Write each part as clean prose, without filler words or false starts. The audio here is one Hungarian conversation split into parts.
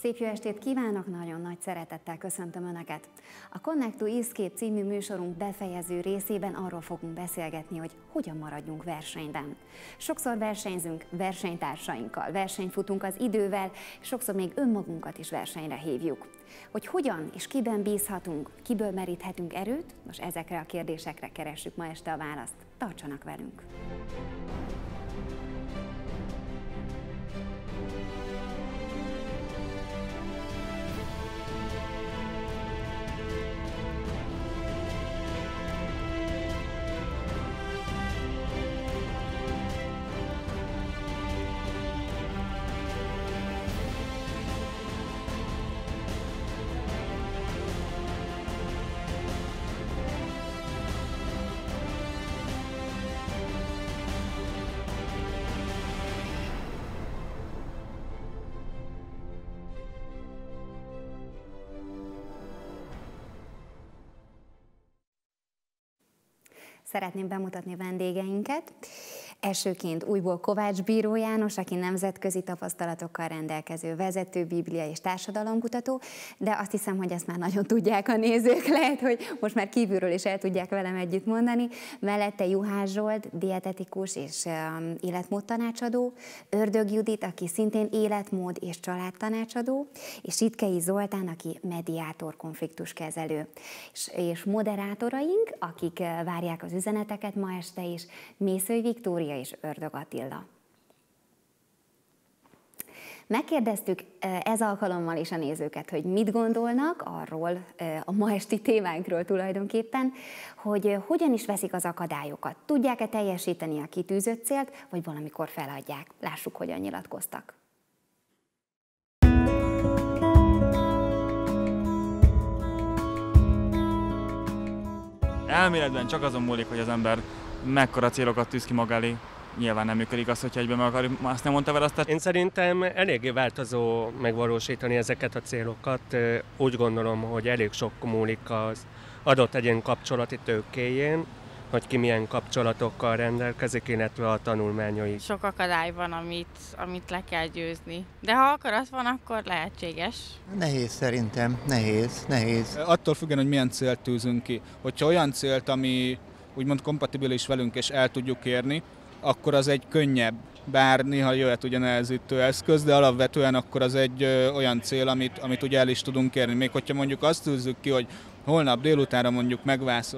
Szép jó estét kívánok, nagyon nagy szeretettel köszöntöm Önöket. A Connect to Escape című műsorunk befejező részében arról fogunk beszélgetni, hogy hogyan maradjunk versenyben. Sokszor versenyzünk versenytársainkkal, versenyt futunk az idővel, és sokszor még önmagunkat is versenyre hívjuk. Hogy hogyan és kiben bízhatunk, kiből meríthetünk erőt, most ezekre a kérdésekre keressük ma este a választ. Tartsanak velünk! Szeretném bemutatni vendégeinket. Elsőként újból Kovács Bíró János, aki nemzetközi tapasztalatokkal rendelkező vezető, biblia és társadalomkutató, de azt hiszem, hogy ezt már nagyon tudják a nézők, lehet, hogy most már kívülről is el tudják velem együtt mondani. Mellette Juhász Zsolt, dietetikus és életmódtanácsadó, Ördög Judit, aki szintén életmód és családtanácsadó, és Sitkei Zoltán, aki mediátor, konfliktuskezelő. És moderátoraink, akik várják az üzeneteket ma este is, Mészöly Viktória és Ördög Attila. Megkérdeztük ez alkalommal is a nézőket, hogy mit gondolnak arról, a ma esti témánkról tulajdonképpen, hogy hogyan is veszik az akadályokat. Tudják-e teljesíteni a kitűzött célt, vagy valamikor feladják? Lássuk, hogyan nyilatkoztak. Elméletben csak azon múlik, hogy az ember mekkora célokat tűz ki maga elé. Nyilván nem működik az, hogyha egyben meg akarjuk, azt nem mondta vele azt. Én szerintem eléggé változó megvalósítani ezeket a célokat. Úgy gondolom, hogy elég sok múlik az adott egyén kapcsolati tőkéjén, hogy ki milyen kapcsolatokkal rendelkezik, illetve a tanulmányai. Sok akadály van, amit le kell győzni. De ha akarat van, akkor lehetséges. Nehéz szerintem, nehéz. Attól függően, hogy milyen célt tűzünk ki. Hogyha olyan célt, ami úgymond kompatibilis velünk és el tudjuk érni, akkor az egy könnyebb, bár néha jöhet ugye nehezítő eszköz, de alapvetően akkor az egy olyan cél, amit ugye el is tudunk érni. Még hogyha mondjuk azt tűzzük ki, hogy holnap délutánra mondjuk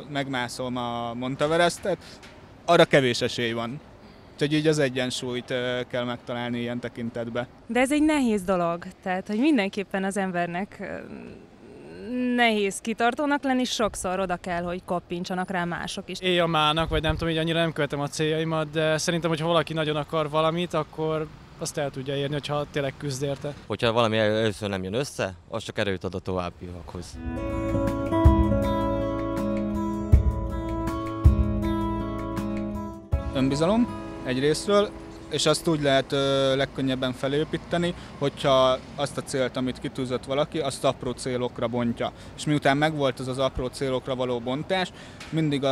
megmászom a Monteverestet, arra kevés esély van. Úgyhogy így az egyensúlyt kell megtalálni ilyen tekintetben. De ez egy nehéz dolog, tehát hogy mindenképpen az embernek nehéz kitartónak lenni, sokszor oda kell, hogy koppintsanak rá mások is. Éjjamának, vagy nem tudom, így annyira nem követem a céljaimat, de szerintem, hogyha valaki nagyon akar valamit, akkor azt el tudja érni, hogyha tényleg küzd érte. Hogyha valami először nem jön össze, az csak erőt ad a továbbiakhoz. Önbizalom egyrésztről, és azt úgy lehet legkönnyebben felépíteni, hogyha azt a célt, amit kitűzött valaki, azt apró célokra bontja. És miután megvolt az apró célokra való bontás, mindig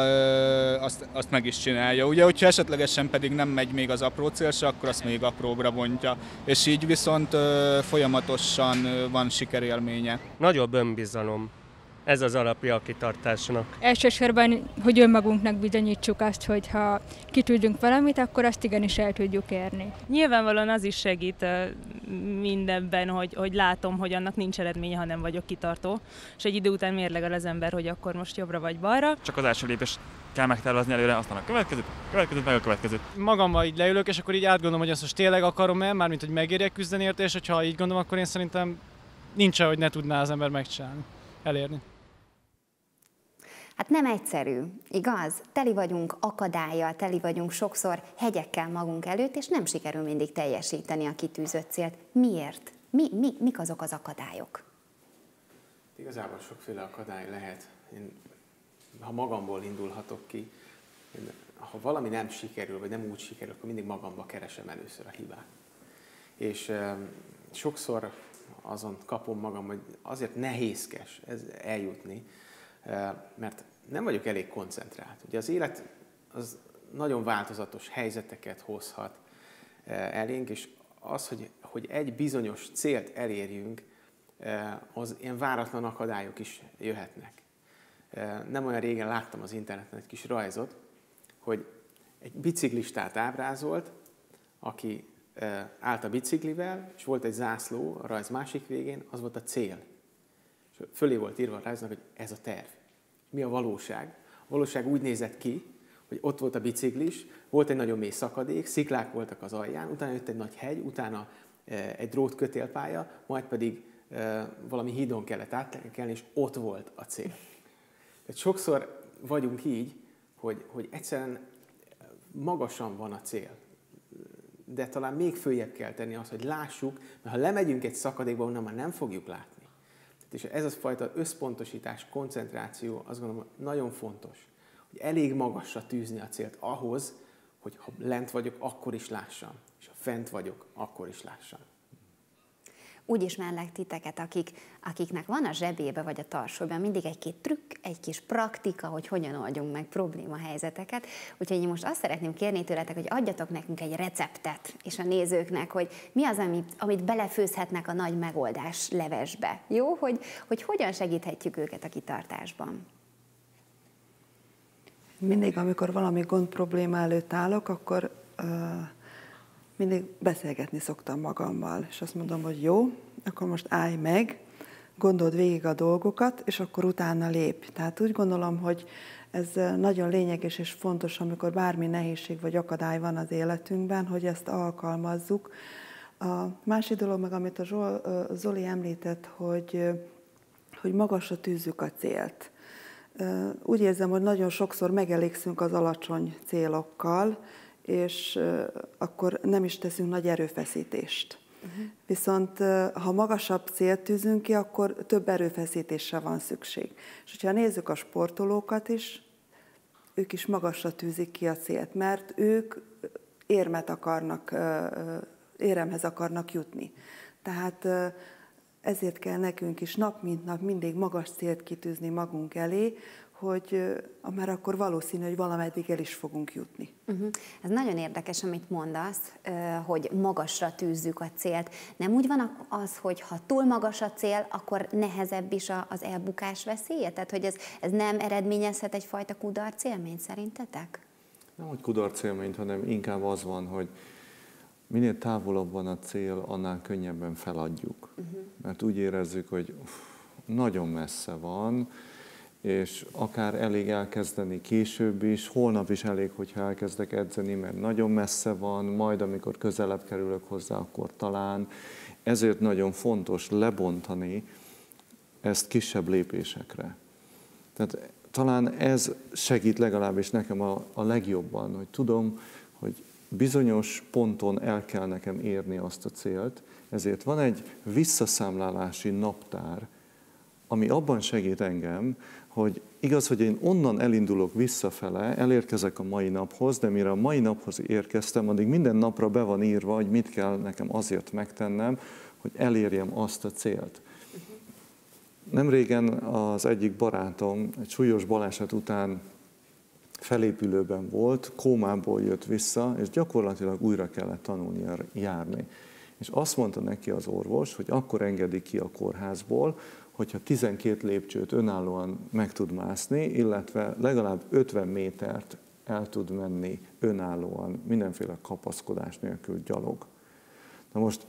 azt meg is csinálja. Ugye, hogyha esetlegesen pedig nem megy még az apró cél se, akkor azt még apróbbra bontja. És így viszont folyamatosan van sikerélménye. Nagyobb önbizalom. Ez az alapja a kitartásnak. Elsősorban, hogy önmagunknak bizonyítsuk azt, hogy ha kitűzünk valamit, akkor azt igenis el tudjuk érni. Nyilvánvalóan az is segít mindenben, hogy látom, hogy annak nincs eredménye, ha nem vagyok kitartó. És egy idő után mérlegel az ember, hogy akkor most jobbra vagy balra. Csak az első lépés kell megtervezni előre, aztán a következőt, meg a következőt. Magammal így leülök, és akkor így átgondolom, hogy azt most tényleg akarom-e, mármint hogy megérjek küzdeni érte, és hogyha így gondolom, akkor én szerintem nincs, hogy ne tudná az ember megcsinálni, elérni. Hát nem egyszerű, igaz? Teli vagyunk akadállyal, teli vagyunk sokszor hegyekkel magunk előtt, és nem sikerül mindig teljesíteni a kitűzött célt. Miért? Mik azok az akadályok? Igazából sokféle akadály lehet. Ha magamból indulhatok ki, ha valami nem sikerül, vagy nem úgy sikerül, akkor mindig magamba keresem először a hibát. És sokszor azon kapom magam, hogy azért nehézkes ez eljutni, mert nem vagyok elég koncentrált. Ugye az élet az nagyon változatos helyzeteket hozhat elénk, és az, hogy egy bizonyos célt elérjünk, az ilyen váratlan akadályok is jöhetnek. Nem olyan régen láttam az interneten egy kis rajzot, hogy egy biciklistát ábrázolt, aki állt a biciklivel, és volt egy zászló a rajz másik végén, az volt a cél. És fölé volt írva a rajznak, hogy ez a terv. Mi a valóság? A valóság úgy nézett ki, hogy ott volt a biciklis, volt egy nagyon mély szakadék, sziklák voltak az alján, utána jött egy nagy hegy, utána egy drótkötélpálya, majd pedig valami hídon kellett átkelni, és ott volt a cél. Tehát sokszor vagyunk így, hogy egyszerűen magasan van a cél, de talán még följebb kell tenni azt, hogy lássuk, mert ha lemegyünk egy szakadékba, onnan már nem fogjuk látni. És ez a fajta összpontosítás, koncentráció, azt gondolom, nagyon fontos, hogy elég magasra tűzni a célt ahhoz, hogy ha lent vagyok, akkor is lássam, és ha fent vagyok, akkor is lássam. Úgy ismerlek titeket, akiknek van a zsebébe vagy a tarsóban mindig egy-két trükk, egy kis praktika, hogy hogyan oldjunk meg problémahelyzeteket. Úgyhogy én most azt szeretném kérni tőletek, hogy adjatok nekünk egy receptet, és a nézőknek, hogy mi az, amit belefőzhetnek a nagy megoldás levesbe. Jó? Hogy hogyan segíthetjük őket a kitartásban. Mindig, amikor valami gond probléma előtt állok, akkor mindig beszélgetni szoktam magammal, és azt mondom, hogy jó, akkor most állj meg, gondold végig a dolgokat, és akkor utána lépj. Tehát úgy gondolom, hogy ez nagyon lényeges és fontos, amikor bármi nehézség vagy akadály van az életünkben, hogy ezt alkalmazzuk. A másik dolog meg, amit a Zoli említett, hogy magasra tűzzük a célt. Úgy érzem, hogy nagyon sokszor megelégszünk az alacsony célokkal, és akkor nem is teszünk nagy erőfeszítést. Viszont ha magasabb célt tűzünk ki, akkor több erőfeszítésre van szükség. És hogyha nézzük a sportolókat is, ők is magasra tűzik ki a célt, mert ők éremhez akarnak jutni. Tehát ezért kell nekünk is nap mint nap mindig magas célt kitűzni magunk elé, mert akkor valószínű, hogy valameddig el is fogunk jutni. Ez nagyon érdekes, amit mondasz, hogy magasra tűzzük a célt. Nem úgy van az, hogy ha túl magas a cél, akkor nehezebb is az elbukás veszélye? Tehát, hogy ez nem eredményezhet egyfajta kudarcélményt szerintetek? Nem, hogy kudarcélményt, hanem inkább az van, hogy minél távolabb van a cél, annál könnyebben feladjuk. Mert úgy érezzük, hogy nagyon messze van, és akár elég elkezdeni később is, holnap is elég, hogyha elkezdek edzeni, mert nagyon messze van, majd amikor közelebb kerülök hozzá, akkor talán. Ezért nagyon fontos lebontani ezt kisebb lépésekre. Tehát talán ez segít legalábbis nekem a legjobban, hogy tudom, hogy bizonyos ponton el kell nekem érni azt a célt, ezért van egy visszaszámlálási naptár, ami abban segít engem, hogy igaz, hogy én onnan elindulok visszafele, elérkezek a mai naphoz, de mire a mai naphoz érkeztem, addig minden napra be van írva, hogy mit kell nekem azért megtennem, hogy elérjem azt a célt. Nemrégen az egyik barátom egy súlyos baleset után felépülőben volt, kómából jött vissza, és gyakorlatilag újra kellett tanulnia járni. És azt mondta neki az orvos, hogy akkor engedi ki a kórházból, hogyha 12 lépcsőt önállóan meg tud mászni, illetve legalább 50 métert el tud menni önállóan, mindenféle kapaszkodás nélkül gyalog. Na most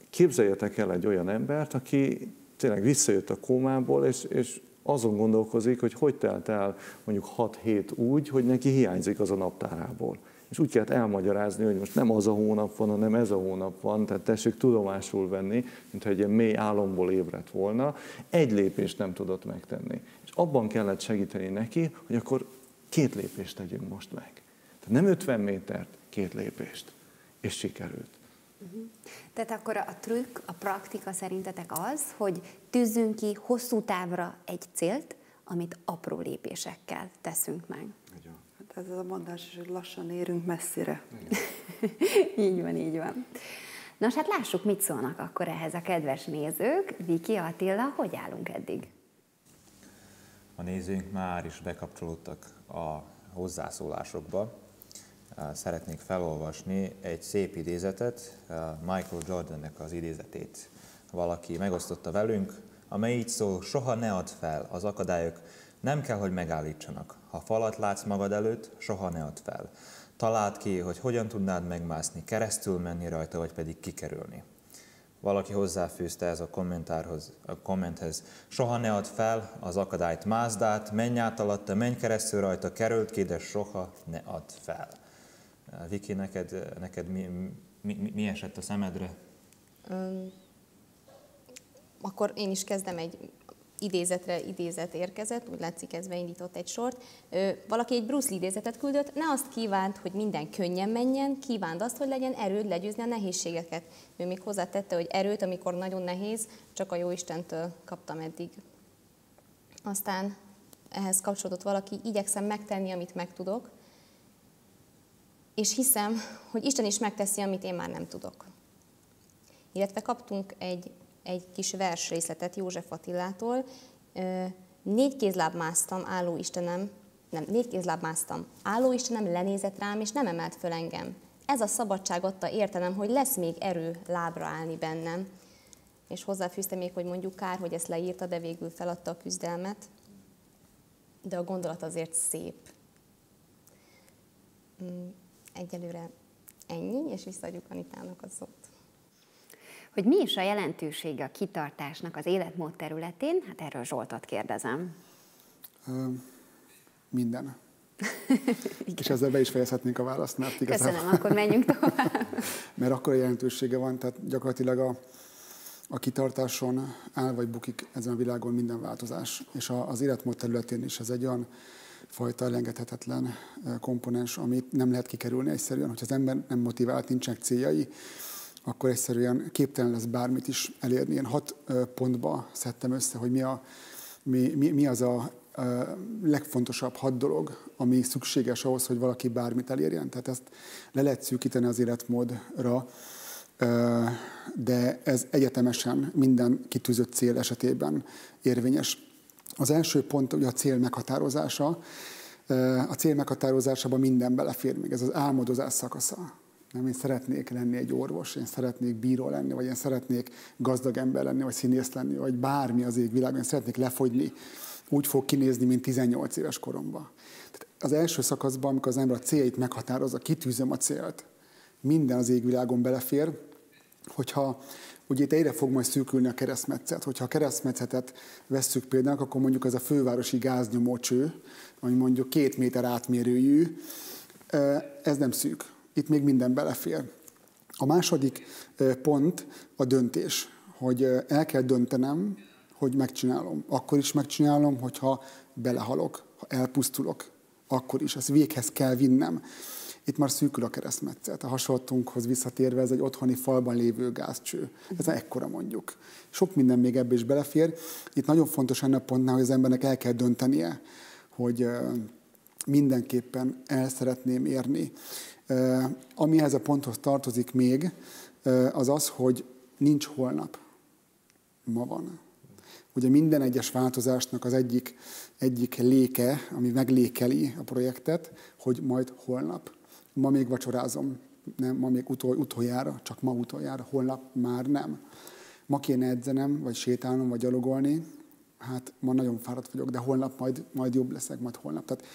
képzeljetek el egy olyan embert, aki tényleg visszajött a kómából, és azon gondolkozik, hogy telt el mondjuk 6 hét úgy, hogy neki hiányzik az a naptárából. És úgy kellett elmagyarázni, hogy most nem az a hónap van, hanem ez a hónap van, tehát tessék tudomásul venni, mintha egy ilyen mély álomból ébredt volna, egy lépést nem tudott megtenni. És abban kellett segíteni neki, hogy akkor 2 lépést tegyünk most meg. Tehát nem 50 métert, 2 lépést. És sikerült. Tehát akkor a trükk, a praktika szerintetek az, hogy tűzzünk ki hosszú távra egy célt, amit apró lépésekkel teszünk meg. Hát ez a mondás is, hogy lassan érünk messzire. Így van, így van. Nos, hát lássuk, mit szólnak akkor ehhez a kedves nézők. Viki, Attila, hogy állunk eddig? A nézőink már is bekapcsolódtak a hozzászólásokba. Szeretnék felolvasni egy szép idézetet, Michael Jordannek az idézetét valaki megosztotta velünk, amely így szól: soha ne add fel, az akadályok nem kell, hogy megállítsanak. Ha falat látsz magad előtt, soha ne add fel. Találd ki, hogy hogyan tudnád megmászni, keresztül menni rajta, vagy pedig kikerülni. Valaki hozzáfűzte ez a kommenthez: soha ne add fel az akadályt, másd át, menj át alatta, menj keresztül rajta, kerüld ki, de soha ne add fel. Viki, neked mi esett a szemedre? Akkor én is kezdem egy idézet érkezett, úgy látszik, ez beindított egy sort. Valaki egy Bruce Lee idézetet küldött: ne azt kívánt, hogy minden könnyen menjen, kívánd azt, hogy legyen erőd legyőzni a nehézségeket. Ő még hozzátette, hogy erőt, amikor nagyon nehéz, csak a Jóistentől kaptam eddig. Aztán ehhez kapcsolódott valaki: igyekszem megtenni, amit megtudok, és hiszem, hogy Isten is megteszi, amit én már nem tudok. Illetve kaptunk egy kis versrészletet József Attilától. 4 kézláb másztam, álló Istenem lenézett rám, és nem emelt föl engem. Ez a szabadság adta értenem, hogy lesz még erő lábra állni bennem. És hozzáfűzte még, hogy mondjuk kár, hogy ezt leírta, de végül feladta a küzdelmet. De a gondolat azért szép. Egyelőre ennyi, és visszaadjuk Anitának a szót. Hogy mi is a jelentősége a kitartásnak az életmód területén? Hát erről Zsoltot kérdezem. Minden. És ezzel be is fejezhetnénk a választ, mert igazából... Köszönöm, akkor menjünk tovább. Mert akkora jelentősége van, tehát gyakorlatilag a kitartáson áll vagy bukik ezen a világon minden változás. És az életmód területén is ez egy olyan fajta elengedhetetlen komponens, amit nem lehet kikerülni egyszerűen. Hogyha az ember nem motivált, nincsenek céljai, akkor egyszerűen képtelen lesz bármit is elérni. Én 6 pontba szedtem össze, hogy mi az a legfontosabb 6 dolog, ami szükséges ahhoz, hogy valaki bármit elérjen. Tehát ezt le lehet szűkíteni az életmódra, de ez egyetemesen minden kitűzött cél esetében érvényes. Az első pont ugye a cél meghatározása. A cél meghatározásában minden belefér, még ez az álmodozás szakasza. Nem, én szeretnék lenni egy orvos, én szeretnék bíró lenni, vagy én szeretnék gazdag ember lenni, vagy színész lenni, vagy bármi az égvilágon, én szeretnék lefogyni. Úgy fog kinézni, mint 18 éves koromban. Tehát az első szakaszban, amikor az ember a céljait meghatározza, kitűzöm a célt, minden az égvilágon belefér, hogyha ugye itt egyre fog majd szűkülni a keresztmetszet. Hogyha a keresztmetszetet vesszük például, akkor mondjuk ez a fővárosi gáznyomócső, ami mondjuk 2 méter átmérőjű, ez nem szűk. Itt még minden belefér. A második pont a döntés, hogy el kell döntenem, hogy megcsinálom. Akkor is megcsinálom, hogyha belehalok, ha elpusztulok, akkor is. Ezt véghez kell vinnem. Itt már szűkül a keresztmetszet. A hasonlatunkhoz visszatérve ez egy otthoni falban lévő gázcső. Ez ekkora mondjuk. Sok minden még ebbe is belefér. Itt nagyon fontos ennek a pontnál, hogy az embernek el kell döntenie, hogy mindenképpen el szeretném érni. Ami ehhez a ponthoz tartozik még, az az, hogy nincs holnap. Ma van. Ugye minden egyes változásnak az egyik léke, ami meglékeli a projektet, hogy majd holnap. Ma még vacsorázom, nem, ma még utoljára, csak ma utoljára, holnap már nem. Ma kéne edzenem, vagy sétálnom, vagy gyalogolni, hát ma nagyon fáradt vagyok, de holnap majd jobb leszek, majd holnap. Tehát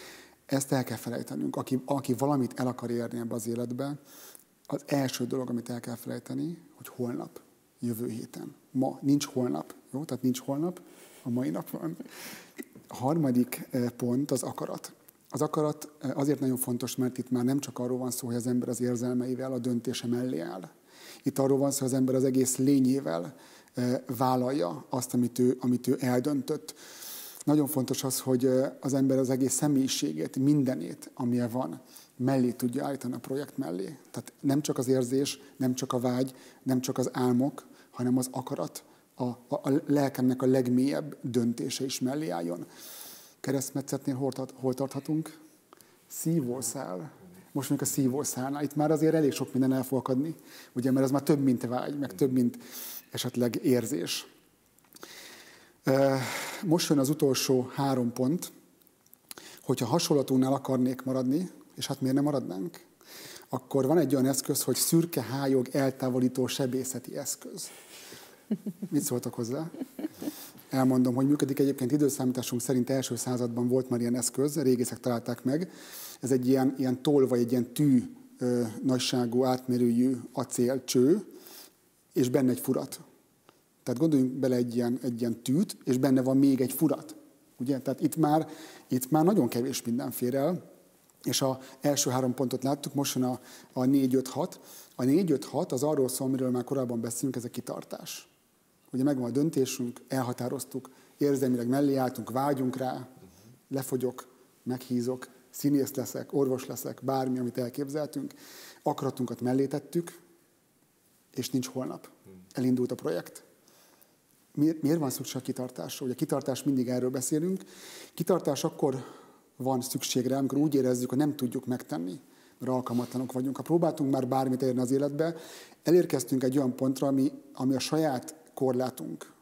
ezt el kell felejtenünk. Aki valamit el akar érni ebbe az életbe, az első dolog, amit el kell felejteni, hogy holnap, jövő héten. Ma nincs holnap, jó? Tehát nincs holnap, a mai nap van. A harmadik pont az akarat. Az akarat azért nagyon fontos, mert itt már nem csak arról van szó, hogy az ember az érzelmeivel a döntése mellé áll. Itt arról van szó, hogy az ember az egész lényével vállalja azt, amit ő eldöntött. Nagyon fontos az, hogy az ember az egész személyiségét, mindenét, amilyen van, mellé tudja állítani a projekt mellé. Tehát nem csak az érzés, nem csak a vágy, nem csak az álmok, hanem az akarat, a lelkemnek a legmélyebb döntése is mellé álljon. Keresztmetszetnél hol tarthatunk? Szívószál. Most mondjuk a szívószálnál. Itt már azért elég sok minden el fog akadni, ugye, mert ez már több, mint vágy, meg több, mint esetleg érzés. Most jön az utolsó 3 pont, hogyha hasonlatunknál akarnék maradni, és hát miért nem maradnánk, akkor van egy olyan eszköz, hogy szürke hályog eltávolító sebészeti eszköz. Mit szóltak hozzá? Elmondom, hogy működik egyébként időszámításunk szerint első században volt már ilyen eszköz, régészek találták meg. Ez egy ilyen toll vagy egy ilyen tű nagyságú, átmérőjű acélcső, és benne egy furat. Tehát gondoljunk bele egy ilyen tűt, és benne van még egy furat. Ugye? Tehát itt már nagyon kevés minden fér el, és az első 3 pontot láttuk, most jön a 4-5-6. A 4-5-6 az arról szól, amiről már korábban beszélünk, ez a kitartás. Ugye megvan a döntésünk, elhatároztuk, érzelmileg mellé álltunk, vágyunk rá, lefogyok, meghízok, színész leszek, orvos leszek, bármi, amit elképzeltünk. Akaratunkat mellé tettük, és nincs holnap. Elindult a projekt. Miért van szükség a kitartásra? Ugye a kitartás, mindig erről beszélünk. Kitartás akkor van szükségre, amikor úgy érezzük, hogy nem tudjuk megtenni, mert alkalmatlanok vagyunk. Ha próbáltunk már bármit érni az életbe, elérkeztünk egy olyan pontra, ami a saját korlátunk,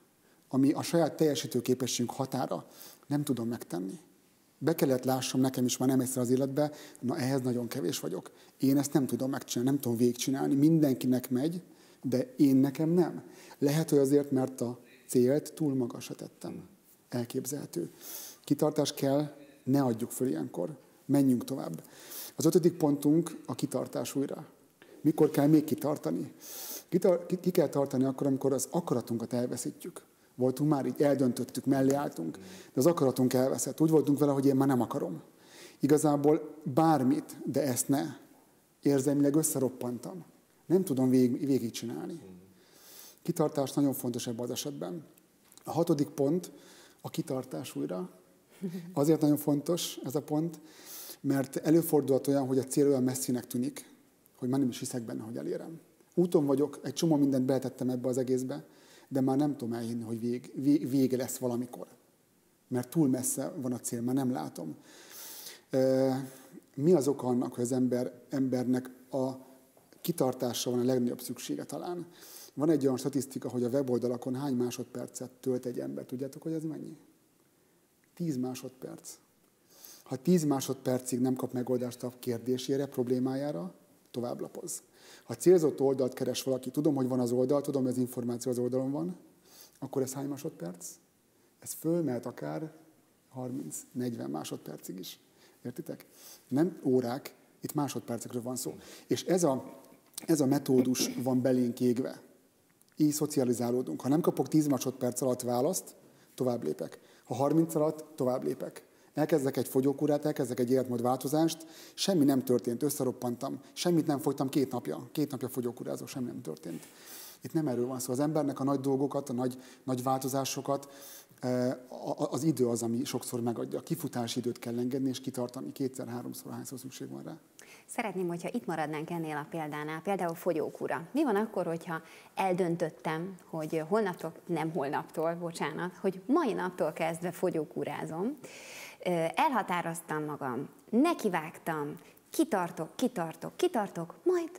ami a saját teljesítőképességünk határa, nem tudom megtenni. Be kellett lássam nekem is már nem egyszer az életbe, na ehhez nagyon kevés vagyok. Én ezt nem tudom megcsinálni, nem tudom végigcsinálni. Mindenkinek megy, de én nekem nem. Lehet, hogy azért, mert a célt túl magasra tettem. Elképzelhető. Kitartás kell, ne adjuk föl ilyenkor. Menjünk tovább. Az 5. pontunk a kitartás újra. Mikor kell még kitartani? Ki kell tartani akkor, amikor az akaratunkat elveszítjük. Voltunk már így, eldöntöttük, mellé álltunk, de az akaratunk elveszett. Úgy voltunk vele, hogy én már nem akarom. Igazából bármit, de ezt ne. Érzelmileg összeroppantam. Nem tudom végigcsinálni. Kitartás nagyon fontos ebben az esetben. A 6. pont a kitartás újra. Azért nagyon fontos ez a pont, mert előfordulhat olyan, hogy a cél olyan messzinek tűnik, hogy már nem is hiszek benne, hogy elérem. Úton vagyok, egy csomó mindent beletettem ebbe az egészbe, de már nem tudom elhinni, hogy vége lesz valamikor. Mert túl messze van a cél, már nem látom. Mi az oka annak, hogy az embernek a kitartásra van a legnagyobb szüksége talán? Van egy olyan statisztika, hogy a weboldalakon hány másodpercet tölt egy ember. Tudjátok, hogy ez mennyi? 10 másodperc. Ha 10 másodpercig nem kap megoldást a kérdésére, problémájára, tovább lapoz. Ha célzott oldalt keres valaki, tudom, hogy van az oldal, tudom, hogy az információ az oldalon van, akkor ez hány másodperc? Ez fölmehet akár 30-40 másodpercig is. Értitek? Nem órák, itt másodpercekről van szó. És ez a metódus van belénk égve. Így szocializálódunk. Ha nem kapok 10 másodperc alatt választ, tovább lépek. Ha 30 alatt, tovább lépek. Elkezdek egy fogyókúrát, elkezdek egy életmódváltozást, semmi nem történt, összeroppantam, semmit nem fogytam 2 napja. 2 napja fogyókúrázok, semmi nem történt. Itt nem erről van szó. Az embernek a nagy dolgokat, a nagy változásokat, az idő az, ami sokszor megadja. A kifutási időt kell engedni, és kitartani 2-3-szor, hányszor szükség van rá. Szeretném, hogyha itt maradnánk ennél a példánál, például fogyókúra. Mi van akkor, hogyha eldöntöttem, hogy hogy mai naptól kezdve fogyókúrázom, elhatároztam magam, nekivágtam, kitartok, majd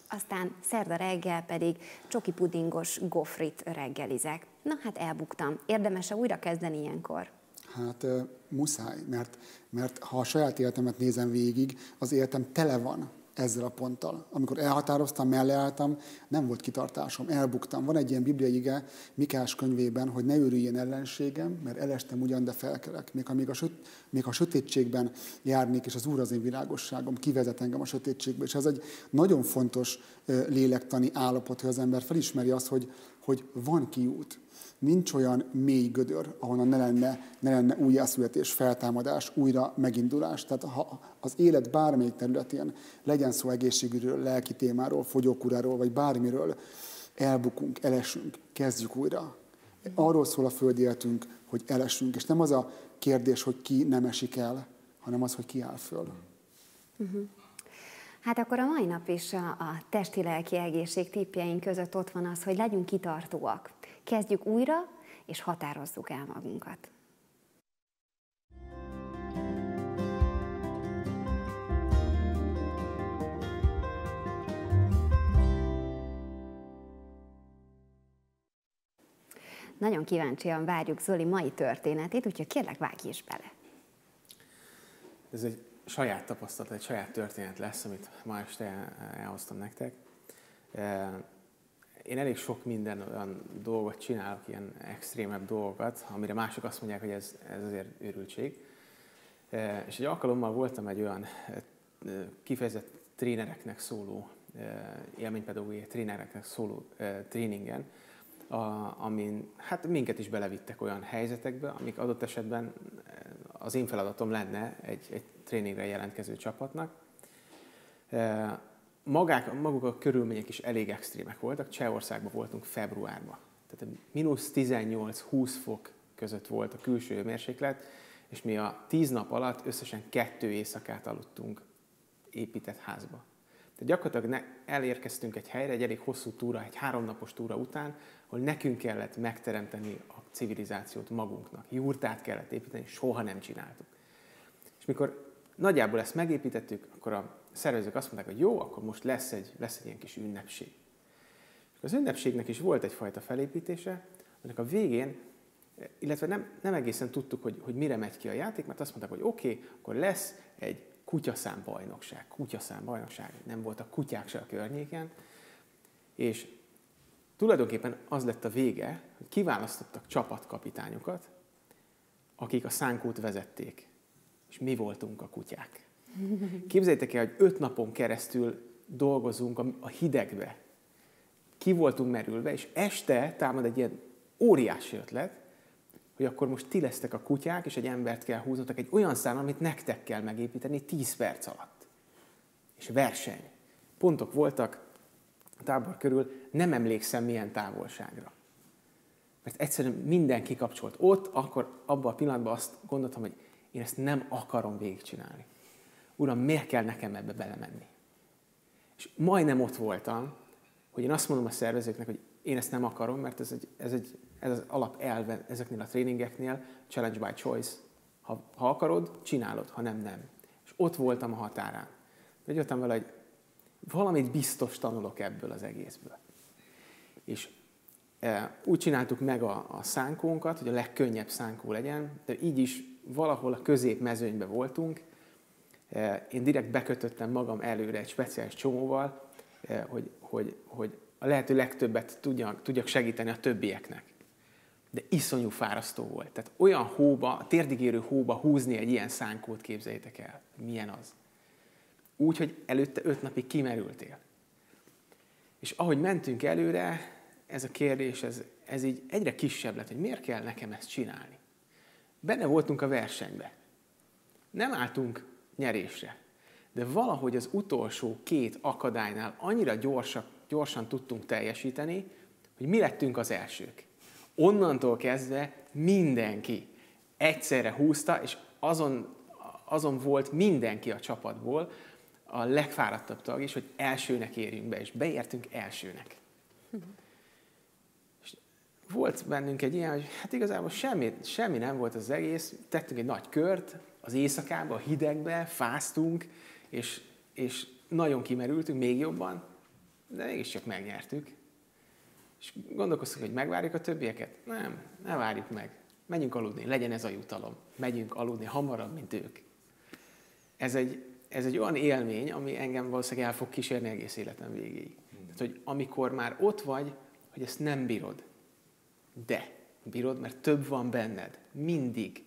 aztán szerda reggel pedig csoki pudingos gofrit reggelizek. Na hát elbuktam. Érdemes-e újra kezdeni ilyenkor? Hát muszáj, mert ha a saját életemet nézem végig, az életem tele van ezzel a ponttal. Amikor elhatároztam, mellé álltam, nem volt kitartásom, elbuktam. Van egy ilyen bibliai ige Mikás könyvében, hogy ne őrüljön ellenségem, mert elestem ugyan, de felkelek. Még a sötétségben járnék, és az Úr az én világosságom, kivezet engem a sötétségbe. És ez egy nagyon fontos lélektani állapot, hogy az ember felismeri azt, hogy van kiút. Nincs olyan mély gödör, ahonnan ne lenne újjászületés, feltámadás, újra megindulás. Tehát ha az élet bármelyik területén, legyen szó egészségügyről, lelki témáról, fogyókúráról, vagy bármiről, elbukunk, elesünk, kezdjük újra. Arról szól a földi életünk, hogy elesünk, és nem az a kérdés, hogy ki nem esik el, hanem az, hogy ki áll föl. Hát akkor a mai nap is a testi-lelki egészség tippjeink között ott van az, hogy legyünk kitartóak. Kezdjük újra, és határozzuk el magunkat. Nagyon kíváncsian várjuk Zoli mai történetét, úgyhogy kérlek, vágj is bele. Ez egy saját tapasztalat, egy saját történet lesz, amit ma este elhoztam nektek. én elég sok minden olyan dolgot csinálok, ilyen extrémebb dolgokat, amire mások azt mondják, hogy ez azért őrültség. És egy alkalommal voltam egy olyan kifejezett trénereknek szóló, élménypedagógiai trénereknek szóló tréningen, amin hát minket is belevittek olyan helyzetekbe, amik adott esetben az én feladatom lenne egy tréningre jelentkező csapatnak. Maguk a körülmények is elég extrémek voltak. Csehországban voltunk februárban. Tehát -18-20 fok között volt a külső hőmérséklet, és mi a 10 nap alatt összesen 2 éjszakát aludtunk épített házba. Tehát gyakorlatilag elérkeztünk egy helyre, egy elég hosszú túra, egy 3 napos túra után, ahol nekünk kellett megteremteni a civilizációt magunknak. Jurtát kellett építeni, soha nem csináltuk. És mikor nagyjából ezt megépítettük, akkor a szervezők azt mondták, hogy jó, akkor most lesz egy ilyen kis ünnepség. És az ünnepségnek is volt egyfajta felépítése, aminek a végén, illetve nem egészen tudtuk, hogy mire megy ki a játék, mert azt mondták, hogy oké, akkor lesz egy kutyaszámbajnokság. Nem voltak kutyák se a környéken, és tulajdonképpen az lett a vége, hogy kiválasztottak csapatkapitányokat, akik a szánkót vezették, és mi voltunk a kutyák. Képzeljétek el, hogy 5 napon keresztül dolgozunk a hidegbe. Ki voltunk merülve, és este támad egy ilyen óriási ötlet, hogy akkor most ti lesztek a kutyák, és egy embert kell húznotok egy olyan számon, amit nektek kell megépíteni 10 perc alatt. És verseny. Pontok voltak a tábor körül, nem emlékszem milyen távolságra. Mert egyszerűen mindenki kapcsolt. Ott, akkor abban a pillanatban azt gondoltam, hogy én ezt nem akarom végigcsinálni. Uram, miért kell nekem ebbe belemenni? És majdnem ott voltam, hogy én azt mondom a szervezőknek, hogy én ezt nem akarom, mert ez az alapelve ezeknél a tréningeknél, challenge by choice. Ha akarod, csinálod, ha nem, nem. És ott voltam a határán. De jöttem vele, hogy valamit biztos tanulok ebből az egészből. És úgy csináltuk meg a szánkónkat, hogy a legkönnyebb szánkó legyen, de így is valahol a középmezőnyben voltunk. Én direkt bekötöttem magam előre egy speciális csomóval, hogy a lehető legtöbbet tudjak segíteni a többieknek. De iszonyú fárasztó volt. Tehát olyan hóba, a térdigérő hóba húzni egy ilyen szánkót, képzeljétek el. Milyen az? Úgy, hogy előtte 5 napig kimerültél. És ahogy mentünk előre, ez a kérdés, ez így egyre kisebb lett, hogy miért kell nekem ezt csinálni. Benne voltunk a versenybe. Nem álltunk nyerésre. De valahogy az utolsó 2 akadálynál annyira gyorsan tudtunk teljesíteni, hogy mi lettünk az elsők. Onnantól kezdve mindenki egyszerre húzta, és azon volt mindenki a csapatból, a legfáradtabb tag is, hogy elsőnek érjünk be, és beértünk elsőnek. És volt bennünk egy ilyen, hogy hát igazából semmi nem volt az egész, tettünk egy nagy kört az éjszakába, a hidegbe, fáztunk, és nagyon kimerültünk, még jobban, de mégiscsak megnyertük. És gondolkoztunk, hogy megvárjuk a többieket? Nem, ne várjuk meg. Menjünk aludni, legyen ez a jutalom. Megyünk aludni hamarabb, mint ők. Ez egy olyan élmény, ami engem valószínűleg el fog kísérni egész életem végéig. Tehát, hogy amikor már ott vagy, hogy ezt nem bírod. De bírod, mert több van benned. Mindig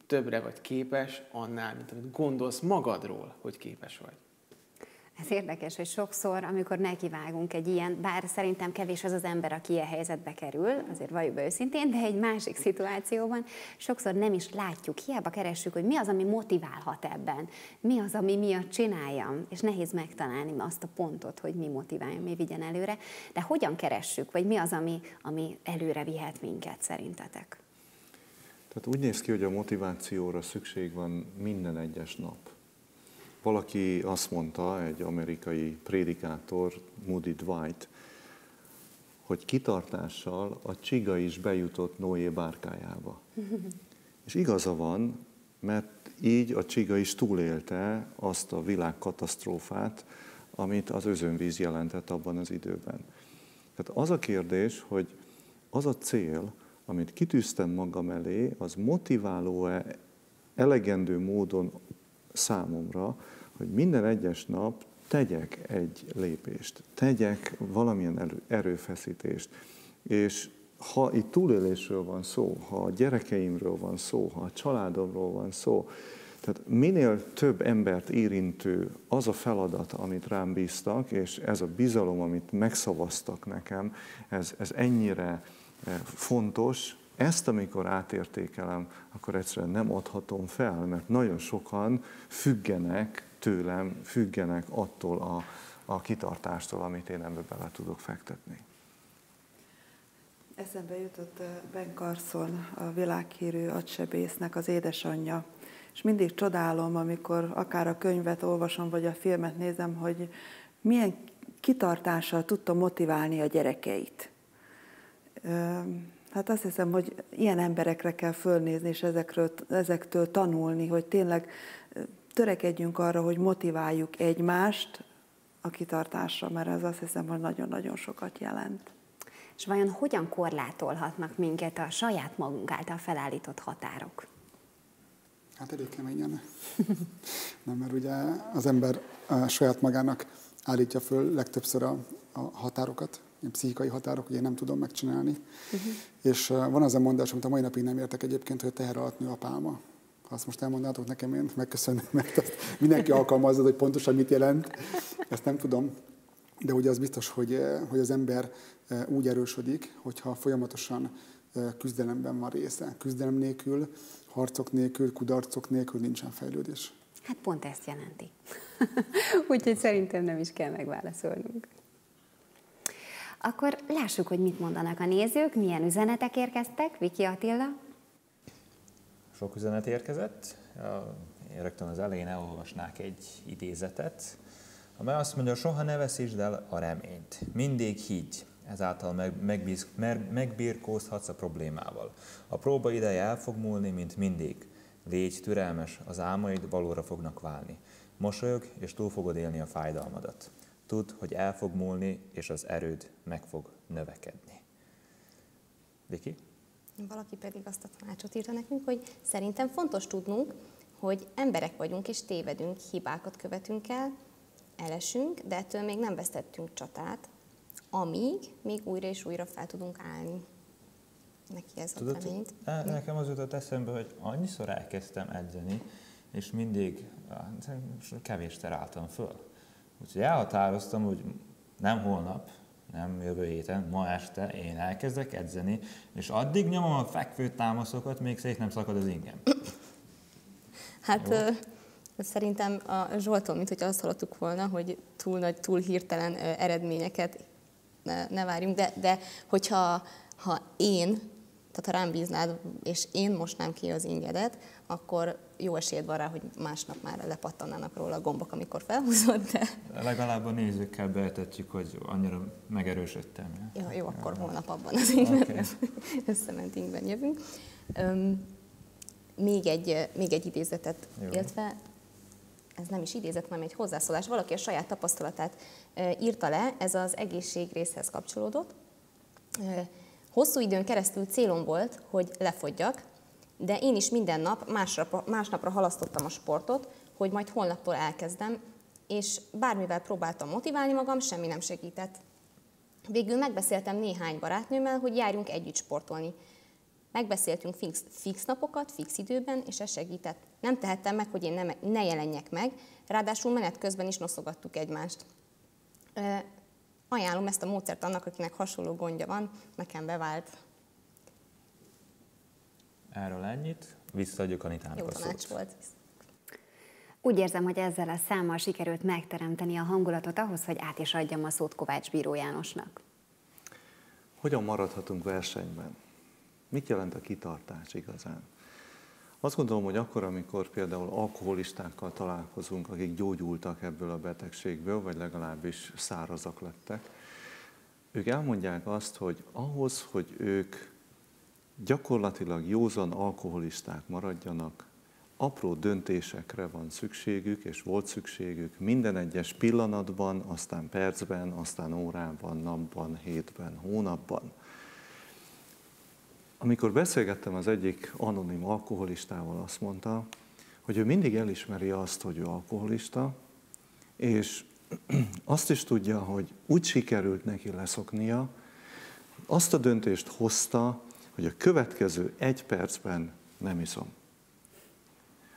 többre vagy képes annál, mint amit gondolsz magadról, hogy képes vagy. Ez érdekes, hogy sokszor, amikor nekivágunk egy ilyen, bár szerintem kevés az az ember, aki ilyen helyzetbe kerül, azért valljuk be őszintén, de egy másik szituációban sokszor nem is látjuk, hiába keressük, hogy mi az, ami motiválhat ebben, mi az, ami miatt csináljam, és nehéz megtalálni azt a pontot, hogy mi motiváljon, mi vigyen előre, de hogyan keressük, vagy mi az, ami előre vihet minket szerintetek? Tehát úgy néz ki, hogy a motivációra szükség van minden egyes nap. Valaki azt mondta, egy amerikai prédikátor, Moody Dwight, hogy kitartással a csiga is bejutott Noé bárkájába. És igaza van, mert így a csiga is túlélte azt a világkatasztrófát, amit az özönvíz jelentett abban az időben. Tehát az a kérdés, hogy az a cél, amit kitűztem magam elé, az motiváló-e elegendő módon számomra, hogy minden egyes nap tegyek egy lépést, tegyek valamilyen erőfeszítést. És ha itt túlélésről van szó, ha a gyerekeimről van szó, ha a családomról van szó, tehát minél több embert érintő az a feladat, amit rám bíztak, és ez a bizalom, amit megszavaztak nekem, ez ennyire fontos. Ezt, amikor átértékelem, akkor egyszerűen nem adhatom fel, mert nagyon sokan függenek tőlem, függenek attól a kitartástól, amit én ebbe bele tudok fektetni. Eszembe jutott Ben Carson, a világhírű agysebésznek az édesanyja. És mindig csodálom, amikor akár a könyvet olvasom, vagy a filmet nézem, hogy milyen kitartással tudta motiválni a gyerekeit. Hát azt hiszem, hogy ilyen emberekre kell fölnézni, és ezektől tanulni, hogy tényleg törekedjünk arra, hogy motiváljuk egymást a kitartásra, mert ez azt hiszem, hogy nagyon-nagyon sokat jelent. És vajon hogyan korlátolhatnak minket a saját magunk által felállított határok? Hát elég keményen. Nem, mert ugye az ember saját magának állítja föl legtöbbször a határokat, a pszichikai határok, ugye én nem tudom megcsinálni. És van az a mondás, amit a mai napig nem értek egyébként, hogy a teher alatt nő a pálma. Ha azt most elmondátok nekem, én megköszönöm, mert azt mindenki alkalmazza, hogy pontosan mit jelent. Ezt nem tudom. De ugye az biztos, hogy az ember úgy erősödik, hogyha folyamatosan küzdelemben van része. Küzdelem nélkül, harcok nélkül, kudarcok nélkül nincsen fejlődés. Hát pont ezt jelenti. Úgyhogy szerintem nem is kell megválaszolnunk. Akkor lássuk, hogy mit mondanak a nézők, milyen üzenetek érkeztek. Viki Attila? Sok üzenet érkezett. Én rögtön az elején elolvasnák egy idézetet, amely azt mondja, soha ne veszítsd el a reményt. Mindig higgy, ezáltal megbirkózhatsz a problémával. A próba ideje el fog múlni, mint mindig. Légy türelmes, az álmaid valóra fognak válni. Mosolyog, és túl fogod élni a fájdalmadat. Tudd, hogy el fog múlni, és az erőd meg fog növekedni. Viki? Valaki pedig azt a tanácsot írta nekünk, hogy szerintem fontos tudnunk, hogy emberek vagyunk és tévedünk, hibákat követünk el, elesünk, de ettől még nem vesztettünk csatát, amíg még újra és újra fel tudunk állni. Neki ez a reményt. Nekem az jutott eszembe, hogy annyiszor elkezdtem edzeni, és mindig kevésszer álltam föl. Úgyhogy elhatároztam, hogy nem holnap, nem jövő héten, ma este én elkezdek edzeni, és addig nyomom a fekvő támaszokat, még szét nem szakad az ingem. Hát szerintem a Zsoltól, mint hogy azt hallottuk volna, hogy túl nagy, túl hirtelen eredményeket ne várjunk, de hogyha tehát ha rám bíznád, és én mosnám ki az ingedet, akkor jó esélyed van rá, hogy másnap már lepattannának róla a gombok, amikor felhúzod, de... Legalább a nézőkkel behetetjük, hogy annyira megerősödtem. Ja, jó, akkor holnap abban az ingben, összement ingben jövünk. Még egy idézetet, illetve ez nem is idézet, hanem egy hozzászólás. Valaki a saját tapasztalatát írta le, ez az egészség részhez kapcsolódott. Hosszú időn keresztül célom volt, hogy lefogyjak, de én is minden nap másnapra halasztottam a sportot, hogy majd holnaptól elkezdem, és bármivel próbáltam motiválni magam, semmi nem segített. Végül megbeszéltem néhány barátnőmmel, hogy járjunk együtt sportolni. Megbeszéltünk fix napokat, fix időben, és ez segített. Nem tehettem meg, hogy én ne jelenjek meg, ráadásul menet közben is noszogattuk egymást. Ajánlom ezt a módszert annak, akinek hasonló gondja van, nekem bevált. Erről ennyit, visszaadjuk Anitának jó a szót. tanács volt. Úgy érzem, hogy ezzel a számmal sikerült megteremteni a hangulatot ahhoz, hogy át is adjam a szót Kovács Bíró Jánosnak. Hogyan maradhatunk versenyben? Mit jelent a kitartás igazán? Azt gondolom, hogy akkor, amikor például alkoholistákkal találkozunk, akik gyógyultak ebből a betegségből, vagy legalábbis szárazak lettek, ők elmondják azt, hogy ahhoz, hogy ők gyakorlatilag józan alkoholisták maradjanak, apró döntésekre van szükségük, és volt szükségük minden egyes pillanatban, aztán percben, aztán órában, napban, hétben, hónapban. Amikor beszélgettem az egyik anonim alkoholistával, azt mondta, hogy ő mindig elismeri azt, hogy ő alkoholista, és azt is tudja, hogy úgy sikerült neki leszoknia, azt a döntést hozta, hogy a következő 1 percben nem iszom.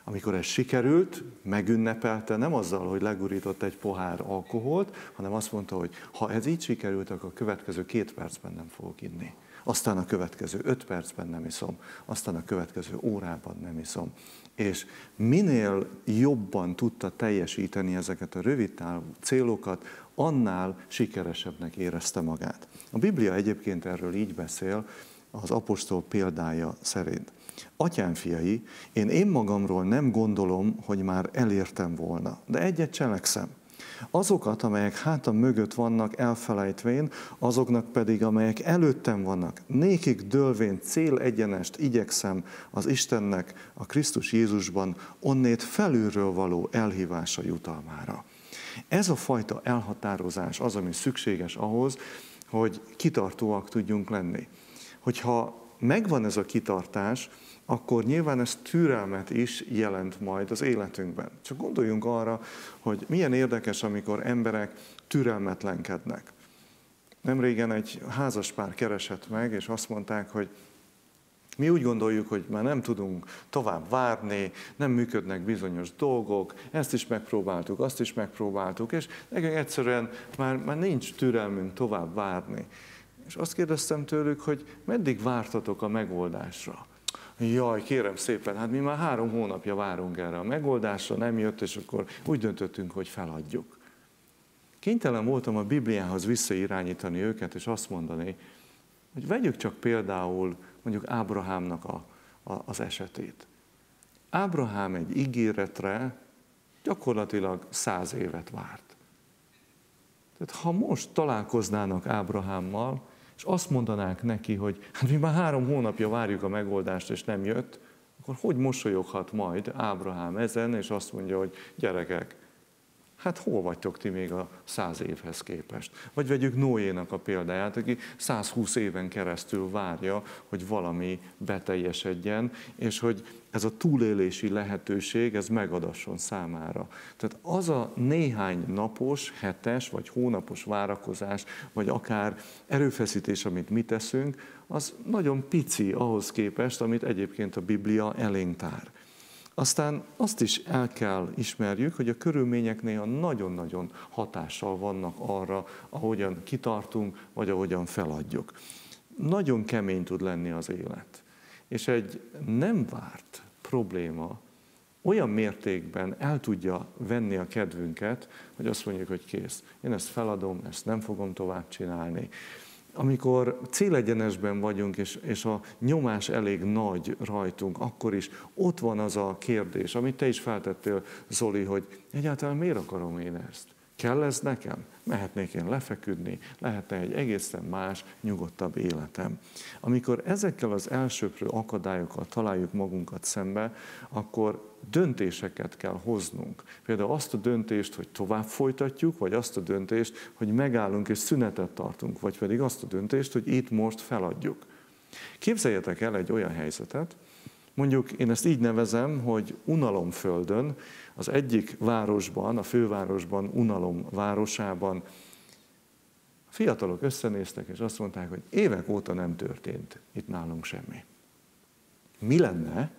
Amikor ez sikerült, megünnepelte, nem azzal, hogy legurított egy pohár alkoholt, hanem azt mondta, hogy ha ez így sikerült, akkor a következő 2 percben nem fogok inni. Aztán a következő 5 percben nem iszom, aztán a következő órában nem iszom. És minél jobban tudta teljesíteni ezeket a rövidtávú célokat, annál sikeresebbnek érezte magát. A Biblia egyébként erről így beszél, az apostol példája szerint. Atyám fiai, én magamról nem gondolom, hogy már elértem volna, de egyet cselekszem. Azokat, amelyek hátam mögött vannak elfelejtvén, azoknak pedig, amelyek előttem vannak, nékik dőlvén célegyenest igyekszem az Istennek a Krisztus Jézusban onnét felülről való elhívása jutalmára. Ez a fajta elhatározás az, ami szükséges ahhoz, hogy kitartóak tudjunk lenni. Hogyha megvan ez a kitartás, akkor nyilván ez türelmet is jelent majd az életünkben. Csak gondoljunk arra, hogy milyen érdekes, amikor emberek türelmetlenkednek. Nemrégen egy házaspár keresett meg, és azt mondták, hogy mi úgy gondoljuk, hogy már nem tudunk tovább várni, nem működnek bizonyos dolgok, ezt is megpróbáltuk, azt is megpróbáltuk, és nekünk egyszerűen már nincs türelmünk tovább várni. És azt kérdeztem tőlük, hogy meddig vártatok a megoldásra? Jaj, kérem szépen, hát mi már 3 hónapja várunk erre a megoldásra, nem jött, és akkor úgy döntöttünk, hogy feladjuk. Kénytelen voltam a Bibliához visszairányítani őket, és azt mondani, hogy vegyük csak például mondjuk Ábrahámnak az esetét. Ábrahám egy ígéretre gyakorlatilag 100 évet várt. Tehát ha most találkoznának Ábrahámmal, és azt mondanák neki, hogy hát mi már 3 hónapja várjuk a megoldást, és nem jött, akkor hogy mosolyoghat majd Ábrahám ezen, és azt mondja, hogy gyerekek, hát hol vagytok ti még a 100 évhez képest? Vagy vegyük Noénak a példáját, aki 120 éven keresztül várja, hogy valami beteljesedjen, és hogy ez a túlélési lehetőség, ez megadasson számára. Tehát az a néhány napos, hetes vagy hónapos várakozás, vagy akár erőfeszítés, amit mi teszünk, az nagyon pici ahhoz képest, amit egyébként a Biblia elénk tár. Aztán azt is el kell ismerjük, hogy a körülmények néha nagyon-nagyon hatással vannak arra, ahogyan kitartunk, vagy ahogyan feladjuk. Nagyon kemény tud lenni az élet. És egy nem várt probléma olyan mértékben el tudja venni a kedvünket, hogy azt mondjuk, hogy kész. Én ezt feladom, ezt nem fogom tovább csinálni. Amikor célegyenesben vagyunk, és a nyomás elég nagy rajtunk, akkor is ott van az a kérdés, amit te is feltettél, Zoli, hogy egyáltalán miért akarom én ezt? Kell ez nekem? Mehetnék én lefeküdni, lehetne egy egészen más, nyugodtabb életem. Amikor ezekkel az elsöprő akadályokkal találjuk magunkat szembe, akkor döntéseket kell hoznunk. Például azt a döntést, hogy tovább folytatjuk, vagy azt a döntést, hogy megállunk és szünetet tartunk, vagy pedig azt a döntést, hogy itt most feladjuk. Képzeljetek el egy olyan helyzetet, mondjuk én ezt így nevezem, hogy unalomföldön, az egyik városban, a fővárosban, unalom városában a fiatalok összenéztek, és azt mondták, hogy évek óta nem történt itt nálunk semmi. Mi lenne,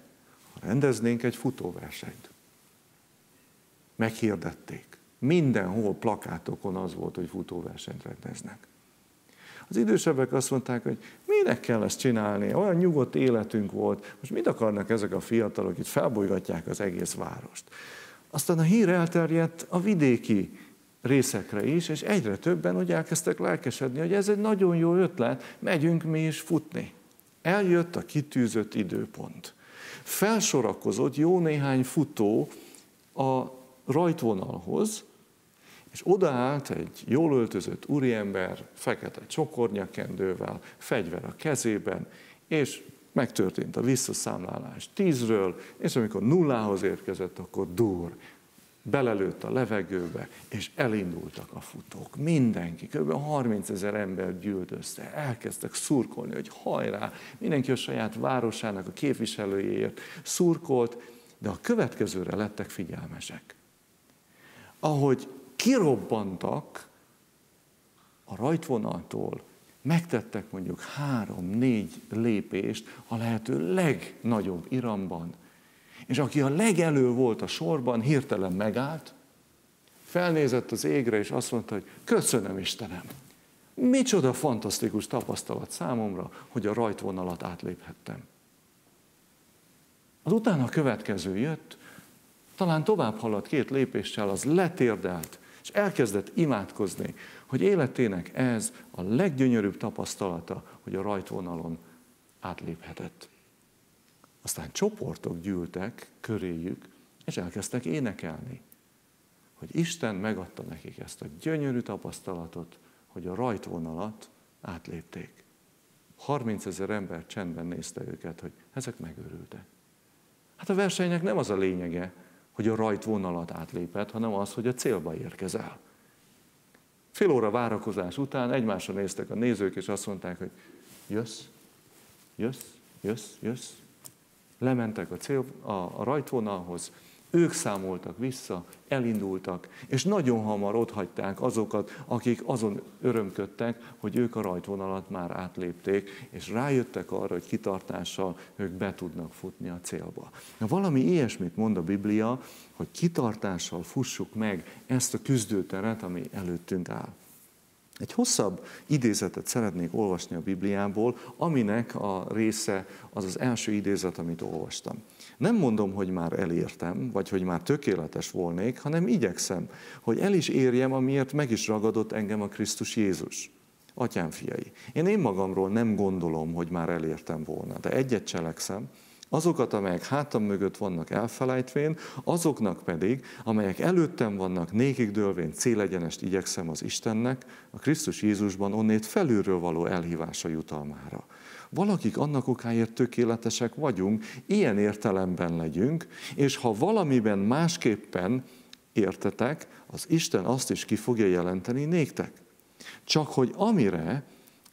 ha rendeznénk egy futóversenyt? Meghirdették. Mindenhol plakátokon az volt, hogy futóversenyt rendeznek. Az idősebbek azt mondták, hogy minek kell ezt csinálni, olyan nyugodt életünk volt, most mit akarnak ezek a fiatalok, itt felbolygatják az egész várost. Aztán a hír elterjedt a vidéki részekre is, és egyre többen úgy elkezdtek lelkesedni, hogy ez egy nagyon jó ötlet, megyünk mi is futni. Eljött a kitűzött időpont. Felsorakozott jó néhány futó a rajtvonalhoz, és odaállt egy jól öltözött úriember, fekete csokornyakendővel, fegyver a kezében, és megtörtént a visszaszámlálás 10-ről, és amikor 0-hoz érkezett, akkor dur, belelőtt a levegőbe, és elindultak a futók. Mindenki, kb. 30 000 ember gyűlt össze, elkezdtek szurkolni, hogy hajrá, mindenki a saját városának a képviselőjéért szurkolt, de a következőre lettek figyelmesek. Ahogy kirobbantak a rajtvonaltól, megtettek mondjuk 3-4 lépést a lehető legnagyobb iramban. És aki a legelő volt a sorban, hirtelen megállt, felnézett az égre, és azt mondta, hogy köszönöm Istenem, micsoda fantasztikus tapasztalat számomra, hogy a rajtvonalat átléphettem. Az utána a következő jött, talán tovább haladt 2 lépéssel, az letérdelt, és elkezdett imádkozni, hogy életének ez a leggyönyörűbb tapasztalata, hogy a rajtvonalon átléphetett. Aztán csoportok gyűltek köréjük, és elkezdtek énekelni, hogy Isten megadta nekik ezt a gyönyörű tapasztalatot, hogy a rajtvonalat átlépték. 30 000 ember csendben nézte őket, hogy ezek megőrültek. Hát a versenynek nem az a lényege, hogy a rajtvonalat átlépett, hanem az, hogy a célba érkezel. Fél óra várakozás után egymásra néztek a nézők, és azt mondták, hogy jössz, jössz, jössz, jössz. Lementek a rajtvonalhoz, ők számoltak vissza, elindultak, és nagyon hamar otthagyták azokat, akik azon örömködtek, hogy ők a rajtvonalat már átlépték, és rájöttek arra, hogy kitartással ők be tudnak futni a célba. Na, valami ilyesmit mond a Biblia, hogy kitartással fussuk meg ezt a küzdőteret, ami előttünk áll. Egy hosszabb idézetet szeretnék olvasni a Bibliából, aminek a része az az első idézet, amit olvastam. Nem mondom, hogy már elértem, vagy hogy már tökéletes volnék, hanem igyekszem, hogy el is érjem, amiért meg is ragadott engem a Krisztus Jézus. Atyám fiai, én magamról nem gondolom, hogy már elértem volna, de egyet cselekszem, azokat, amelyek hátam mögött vannak elfelejtvén, azoknak pedig, amelyek előttem vannak nékig dőlvén célegyenest igyekszem az Istennek, a Krisztus Jézusban onnét felülről való elhívása jutalmára. Valakik annak okáért tökéletesek vagyunk, ilyen értelemben legyünk, és ha valamiben másképpen értetek, az Isten azt is ki fogja jelenteni néktek. Csak hogy amire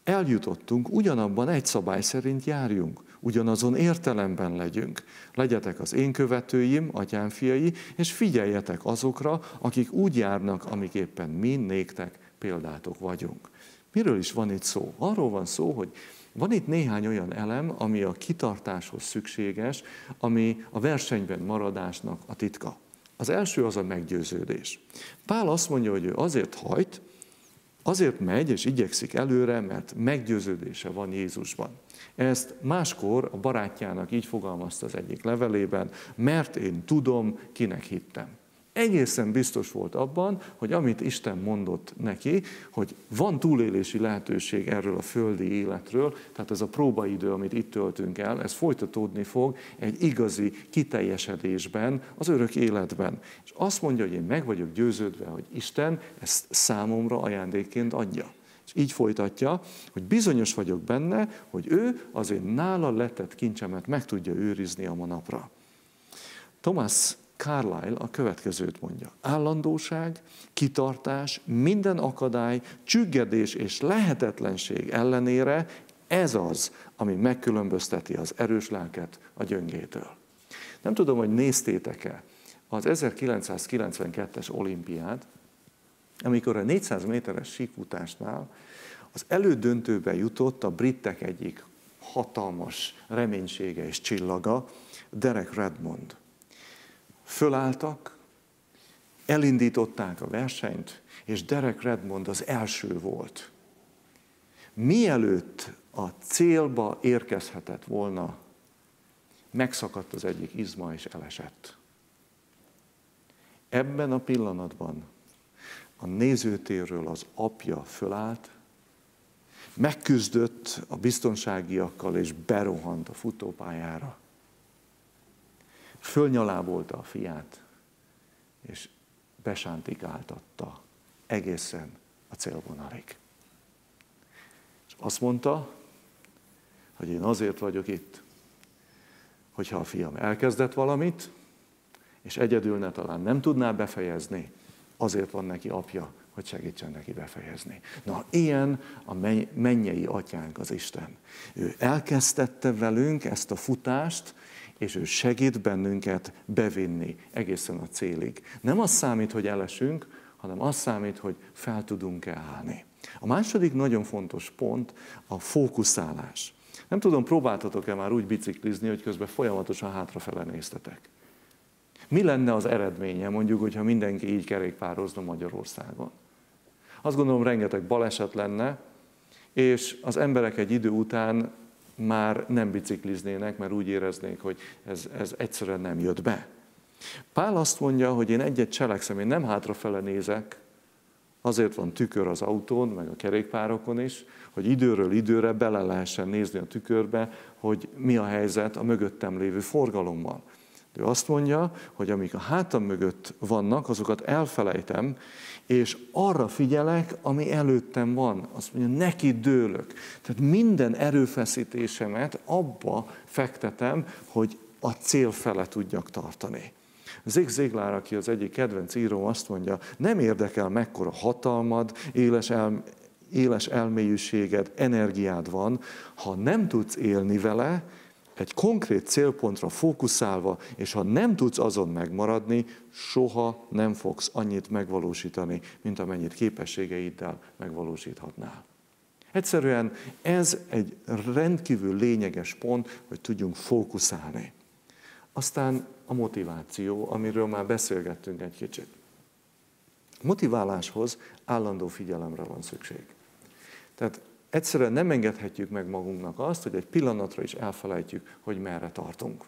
eljutottunk, ugyanabban egy szabály szerint járjunk, ugyanazon értelemben legyünk. Legyetek az én követőim, atyám fiai, és figyeljetek azokra, akik úgy járnak, amiképpen mi néktek példátok vagyunk. Miről is van itt szó? Arról van szó, hogy van itt néhány olyan elem, ami a kitartáshoz szükséges, ami a versenyben maradásnak a titka. Az első az a meggyőződés. Pál azt mondja, hogy ő azért hajt, azért megy és igyekszik előre, mert meggyőződése van Jézusban. Ezt máskor a barátjának így fogalmazta az egyik levelében, mert én tudom, kinek hittem. Egészen biztos volt abban, hogy amit Isten mondott neki, hogy van túlélési lehetőség erről a földi életről, tehát ez a próbaidő, amit itt töltünk el, ez folytatódni fog egy igazi kiteljesedésben, az örök életben. És azt mondja, hogy én meg vagyok győződve, hogy Isten ezt számomra ajándékként adja. És így folytatja, hogy bizonyos vagyok benne, hogy ő az én nála letett kincsemet meg tudja őrizni a manapra. Thomas Carlyle a következőt mondja. Állandóság, kitartás, minden akadály, csüggedés és lehetetlenség ellenére ez az, ami megkülönbözteti az erős lelket a gyöngétől. Nem tudom, hogy néztétek-e az 1992-es olimpiát, amikor a 400 méteres síkfutásnál az elődöntőbe jutott a britek egyik hatalmas reménysége és csillaga, Derek Redmond. Fölálltak, elindították a versenyt, és Derek Redmond az első volt. Mielőtt a célba érkezhetett volna, megszakadt az egyik izma és elesett. Ebben a pillanatban a nézőtérről az apja fölállt, megküzdött a biztonságiakkal és berohant a futópályára. Fölnyalábolta a fiát, és besántikáltatta egészen a célvonalig. És azt mondta, hogy én azért vagyok itt, hogyha a fiam elkezdett valamit, és egyedül ne talán nem tudná befejezni, azért van neki apja, hogy segítsen neki befejezni. Na, ilyen a mennyei atyánk az Isten. Ő elkezdette velünk ezt a futást, és ő segít bennünket bevinni egészen a célig. Nem az számít, hogy elesünk, hanem az számít, hogy fel tudunk-e állni. A második nagyon fontos pont a fókuszálás. Nem tudom, próbáltatok-e már úgy biciklizni, hogy közben folyamatosan hátrafele néztetek. Mi lenne az eredménye, mondjuk, hogyha mindenki így kerékpározna Magyarországon? Azt gondolom, rengeteg baleset lenne, és az emberek egy idő után már nem bicikliznének, mert úgy éreznék, hogy ez egyszerűen nem jött be. Pál azt mondja, hogy én egyet cselekszem, én nem hátrafele nézek, azért van tükör az autón, meg a kerékpárokon is, hogy időről időre bele lehessen nézni a tükörbe, hogy mi a helyzet a mögöttem lévő forgalommal. De ő azt mondja, hogy amik a hátam mögött vannak, azokat elfelejtem, és arra figyelek, ami előttem van. Azt mondja, neki dőlök. Tehát minden erőfeszítésemet abba fektetem, hogy a cél fele tudjak tartani. Zig Ziglar, aki az egyik kedvenc íróm, azt mondja, nem érdekel mekkora hatalmad, éles elmélyűséged, energiád van, ha nem tudsz élni vele, egy konkrét célpontra fókuszálva, és ha nem tudsz azon megmaradni, soha nem fogsz annyit megvalósítani, mint amennyit képességeiddel megvalósíthatnál. Egyszerűen ez egy rendkívül lényeges pont, hogy tudjunk fókuszálni. Aztán a motiváció, amiről már beszélgettünk egy kicsit. Motiváláshoz állandó figyelemre van szükség. Tehát egyszerűen nem engedhetjük meg magunknak azt, hogy egy pillanatra is elfelejtjük, hogy merre tartunk.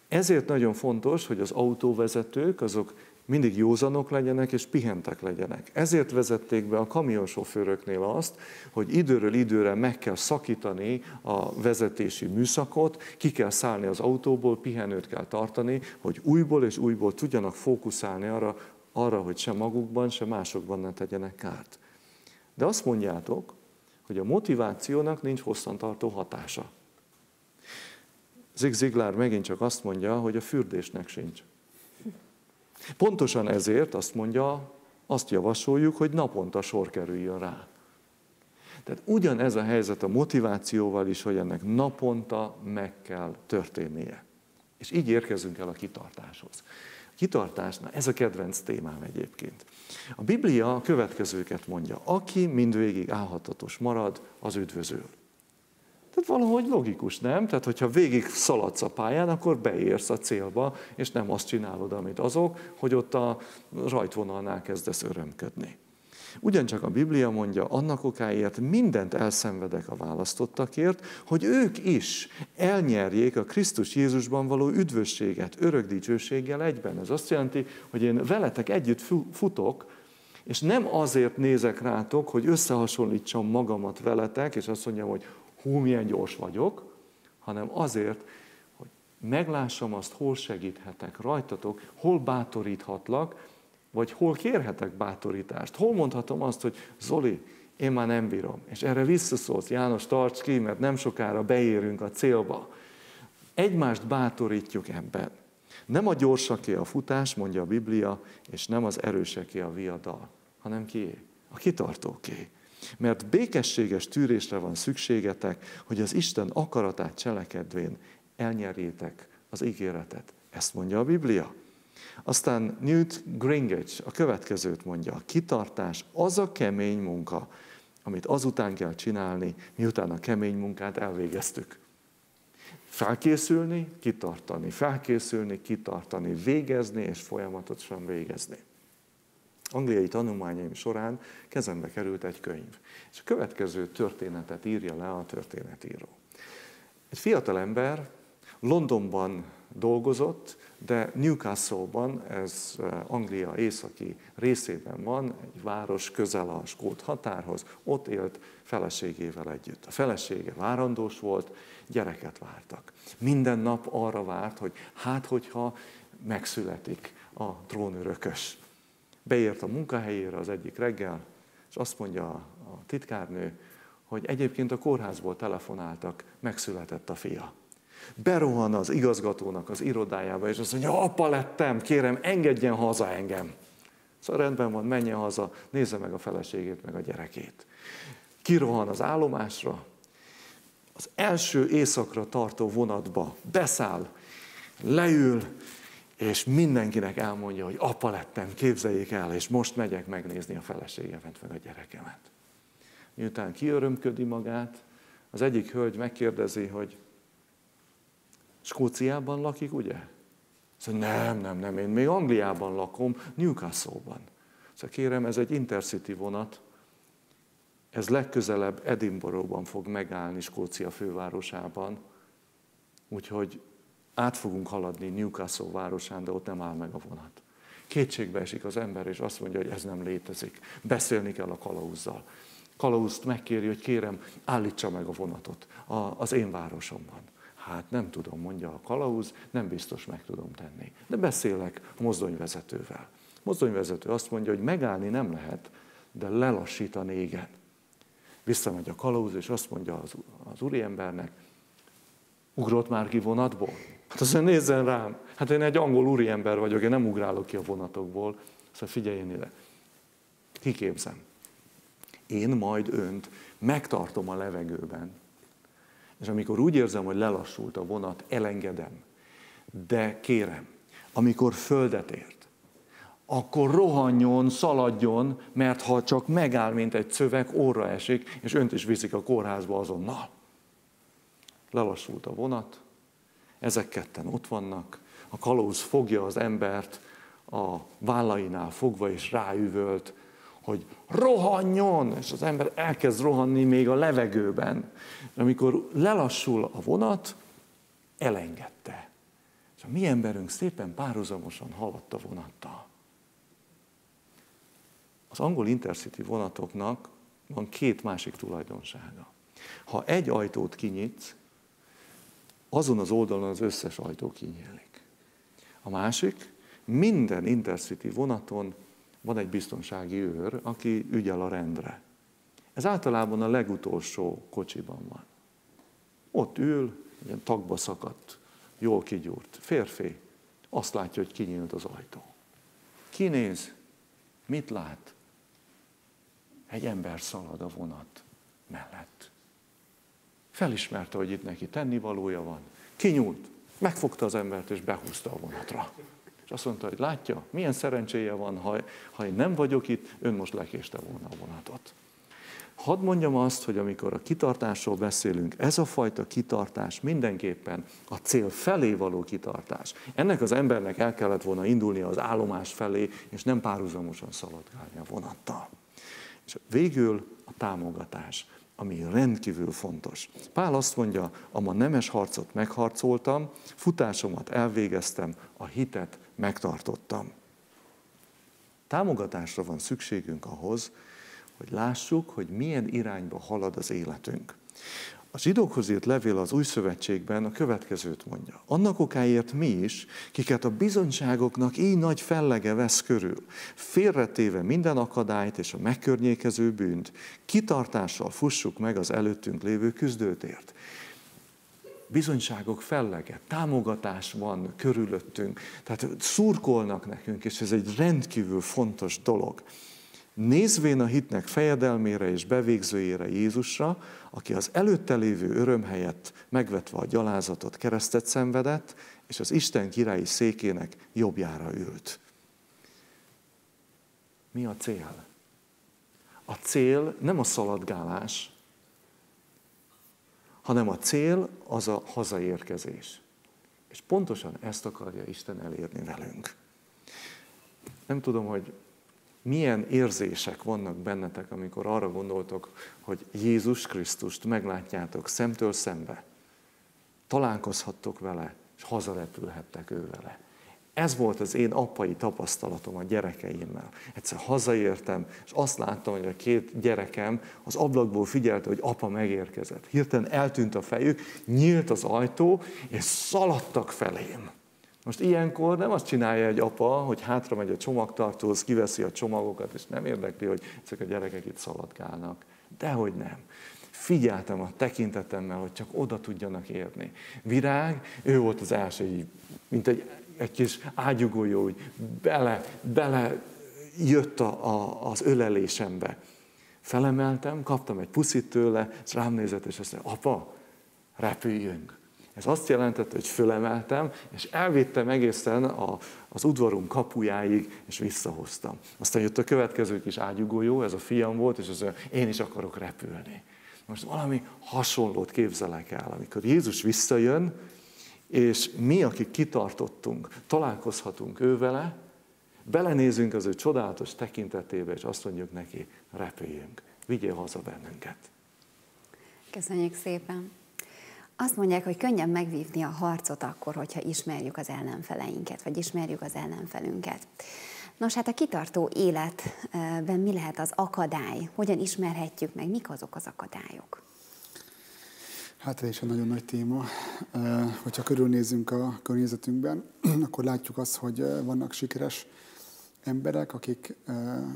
Ezért nagyon fontos, hogy az autóvezetők azok mindig józanok legyenek és pihentek legyenek. Ezért vezették be a kamionsofőröknél azt, hogy időről időre meg kell szakítani a vezetési műszakot, ki kell szállni az autóból, pihenőt kell tartani, hogy újból és újból tudjanak fókuszálni arra, hogy se magukban, se másokban ne tegyenek kárt. De azt mondjátok, hogy a motivációnak nincs hosszantartó hatása. Zig Ziglar megint csak azt mondja, hogy a fürdésnek sincs. Pontosan ezért azt mondja, azt javasoljuk, hogy naponta sor kerüljön rá. Tehát ugyanez a helyzet a motivációval is, hogy ennek naponta meg kell történnie. És így érkezünk el a kitartáshoz. A kitartás, na ez a kedvenc témám egyébként. A Biblia a következőket mondja, aki mindvégig álhatatos marad, az üdvözül. Tehát valahogy logikus, nem? Tehát, hogyha végig szaladsz a pályán, akkor beérsz a célba, és nem azt csinálod, amit azok, hogy ott a rajtvonalnál kezdesz örömködni. Ugyancsak a Biblia mondja, annak okáért mindent elszenvedek a választottakért, hogy ők is elnyerjék a Krisztus Jézusban való üdvösséget, örök dicsőséggel egyben. Ez azt jelenti, hogy én veletek együtt futok, és nem azért nézek rátok, hogy összehasonlítsam magamat veletek, és azt mondjam, hogy hú, milyen gyors vagyok, hanem azért, hogy meglássam azt, hol segíthetek rajtatok, hol bátoríthatlak, vagy hol kérhetek bátorítást. Hol mondhatom azt, hogy Zoli, én már nem bírom. És erre visszaszólsz, János, tarts ki, mert nem sokára beérünk a célba. Egymást bátorítjuk ebben. Nem a gyorsaké a futás, mondja a Biblia, és nem az erőseké a viadal, hanem kié? A kitartóké. Mert békességes tűrésre van szükségetek, hogy az Isten akaratát cselekedvén elnyerjétek az ígéretet. Ezt mondja a Biblia. Aztán Newt Gingrich a következőt mondja, a kitartás az a kemény munka, amit azután kell csinálni, miután a kemény munkát elvégeztük. Felkészülni, kitartani, felkészülni, kitartani, végezni és folyamatosan végezni. Angliai tanulmányaim során kezembe került egy könyv, és a következő történetet írja le a történetíró. Egy fiatal ember Londonban dolgozott, de Newcastle-ban, ez Anglia északi részében van, egy város közel a skót határhoz, ott élt feleségével együtt. A felesége várandós volt, gyereket vártak. Minden nap arra várt, hogy hogyha megszületik a trónörökös. Beért a munkahelyére az egyik reggel, és azt mondja a titkárnő, hogy egyébként a kórházból telefonáltak, megszületett a fia. Berohan az igazgatónak az irodájába, és azt mondja, apa lettem, kérem, engedjen haza engem. Szóval rendben van, menjen haza, nézze meg a feleségét, meg a gyerekét. Kirohan az állomásra, az első éjszakra tartó vonatba beszáll, leül, és mindenkinek elmondja, hogy apa lettem, képzeljék el, és most megyek megnézni a feleségemet, meg a gyerekemet. Miután kiörömködi magát, az egyik hölgy megkérdezi, hogy Skóciában lakik, ugye? Szóval nem, én még Angliában lakom, Newcastle-ban. Szóval kérem, ez egy Intercity vonat, ez legközelebb Edinburgh-ban fog megállni, Skócia fővárosában, úgyhogy át fogunk haladni Newcastle városán, de ott nem áll meg a vonat. Kétségbe esik az ember, és azt mondja, hogy ez nem létezik. Beszélni kell a kalauzzal. Kalauzt megkéri, hogy kérem, állítsa meg a vonatot az én városomban. Hát nem tudom, mondja a kalauz, nem biztos meg tudom tenni. De beszélek a mozdonyvezetővel. A mozdonyvezető azt mondja, hogy megállni nem lehet, de lelassítani igen. Visszamegy a kalauz, és azt mondja az úriembernek, ugrott már ki vonatból? Hát azt mondja, nézzen rám, hát én egy angol úriember vagyok, én nem ugrálok ki a vonatokból. Szóval figyeljen ide, kiképzem. Én majd önt megtartom a levegőben, és amikor úgy érzem, hogy lelassult a vonat, elengedem. De kérem, amikor földet ért, akkor rohanjon, szaladjon, mert ha csak megáll, mint egy szöveg, orra esik, és önt is viszik a kórházba azonnal. Lelassult a vonat, ezek ketten ott vannak, a kalauz fogja az embert a vállainál fogva, és ráüvölt, hogy rohanjon, és az ember elkezd rohanni még a levegőben. Amikor lelassul a vonat, elengedte. És a mi emberünk szépen párhuzamosan haladt a vonattal. Az angol Intercity vonatoknak van két másik tulajdonsága. Ha egy ajtót kinyitsz, azon az oldalon az összes ajtó kinyílik. A másik, minden Intercity vonaton van egy biztonsági őr, aki ügyel a rendre. Ez általában a legutolsó kocsiban van. Ott ül, ilyen tagba szakadt, jól kigyúrt férfi, azt látja, hogy kinyílt az ajtó. Kinéz, mit lát? Egy ember szalad a vonat mellett. Felismerte, hogy itt neki tennivalója van. Kinyúlt, megfogta az embert és behúzta a vonatra. És azt mondta, hogy látja, milyen szerencséje van, ha én nem vagyok itt, ön most lekéste volna a vonatot. Hadd mondjam azt, hogy amikor a kitartásról beszélünk, ez a fajta kitartás mindenképpen a cél felé való kitartás. Ennek az embernek el kellett volna indulnia az állomás felé, és nem párhuzamosan szaladgálni a vonattal. És végül a támogatás, ami rendkívül fontos. Pál azt mondja, a nemes harcot megharcoltam, futásomat elvégeztem, a hitet megtartottam. Támogatásra van szükségünk ahhoz, hogy lássuk, hogy milyen irányba halad az életünk. A zsidókhoz írt levél az Új Szövetségben a következőt mondja. Annak okáért mi is, kiket a bizonyságoknak így nagy fellege vesz körül, félretéve minden akadályt és a megkörnyékező bűnt, kitartással fussuk meg az előttünk lévő küzdőtért. Bizonyságok fellege, támogatás van körülöttünk, tehát szurkolnak nekünk, és ez egy rendkívül fontos dolog. Nézvén a hitnek fejedelmére és bevégzőjére Jézusra, aki az előtte lévő öröm helyett megvetve a gyalázatot keresztet szenvedett, és az Isten királyi székének jobbjára ült. Mi a cél? A cél nem a szaladgálás, hanem a cél az a hazaérkezés. És pontosan ezt akarja Isten elérni velünk. Nem tudom, hogy milyen érzések vannak bennetek, amikor arra gondoltok, hogy Jézus Krisztust meglátjátok szemtől szembe. Találkozhattok vele, és hazarepülhettek ő vele. Ez volt az én apai tapasztalatom a gyerekeimmel. Egyszer hazaértem, és azt láttam, hogy a két gyerekem az ablakból figyelte, hogy apa megérkezett. Hirtelen eltűnt a fejük, nyílt az ajtó, és szaladtak felém. Most ilyenkor nem azt csinálja egy apa, hogy hátra megy a csomagtartóhoz, kiveszi a csomagokat, és nem érdekli, hogy ezek a gyerekek itt szaladgálnak. Dehogy nem. Figyeltem a tekintetemmel, hogy csak oda tudjanak érni. Virág, ő volt az első, mint egy kis ágyugójó, hogy bele jött az ölelésembe. Felemeltem, kaptam egy puszit tőle, és rám nézett, és azt mondja, apa, repüljünk. Ez azt jelentette, hogy fölemeltem, és elvittem egészen az udvarunk kapujáig, és visszahoztam. Aztán jött a következő kis ágyugójó, ez a fiam volt, és az, én is akarok repülni. Most valami hasonlót képzelek el, amikor Jézus visszajön, és mi, akik kitartottunk, találkozhatunk ővele, belenézünk az ő csodálatos tekintetébe, és azt mondjuk neki, repüljünk, vigyél haza bennünket. Köszönjük szépen! Azt mondják, hogy könnyebb megvívni a harcot akkor, hogyha ismerjük az ellenfeleinket, vagy ismerjük az ellenfelünket. Nos, hát a kitartó életben mi lehet az akadály? Hogyan ismerhetjük meg, mik azok az akadályok? Hát ez is egy nagyon nagy téma. Hogyha körülnézünk a környezetünkben, akkor látjuk azt, hogy vannak sikeres emberek, akik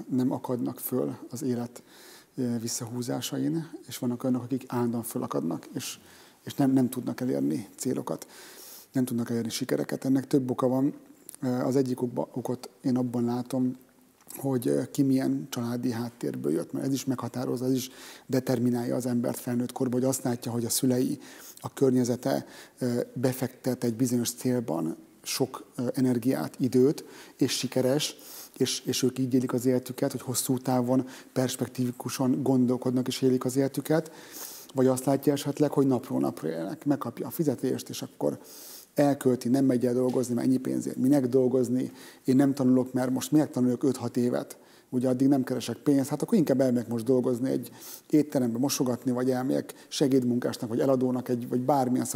nem akadnak föl az élet visszahúzásain, és vannak olyanok, akik állandóan fölakadnak, és nem tudnak elérni célokat, nem tudnak elérni sikereket. Ennek több oka van. Az egyik okot én abban látom, hogy ki milyen családi háttérből jött, mert ez is meghatározza, ez is determinálja az embert felnőtt korban, hogy azt látja, hogy a szülei, a környezete befektet egy bizonyos célban sok energiát, időt, és sikeres, és ők így élik az életüket, hogy hosszú távon, perspektívikusan gondolkodnak és élik az életüket, vagy azt látja esetleg, hogy napról napra élnek, megkapja a fizetést, és akkor elkölti, nem megy el dolgozni, mert ennyi pénzért. Minek dolgozni? Én nem tanulok, mert most miért tanulok 5-6 évet? Ugye addig nem keresek pénzt, hát akkor inkább elmegyek most dolgozni egy étterembe, mosogatni, vagy elmegyek segédmunkásnak, vagy eladónak, vagy bármilyen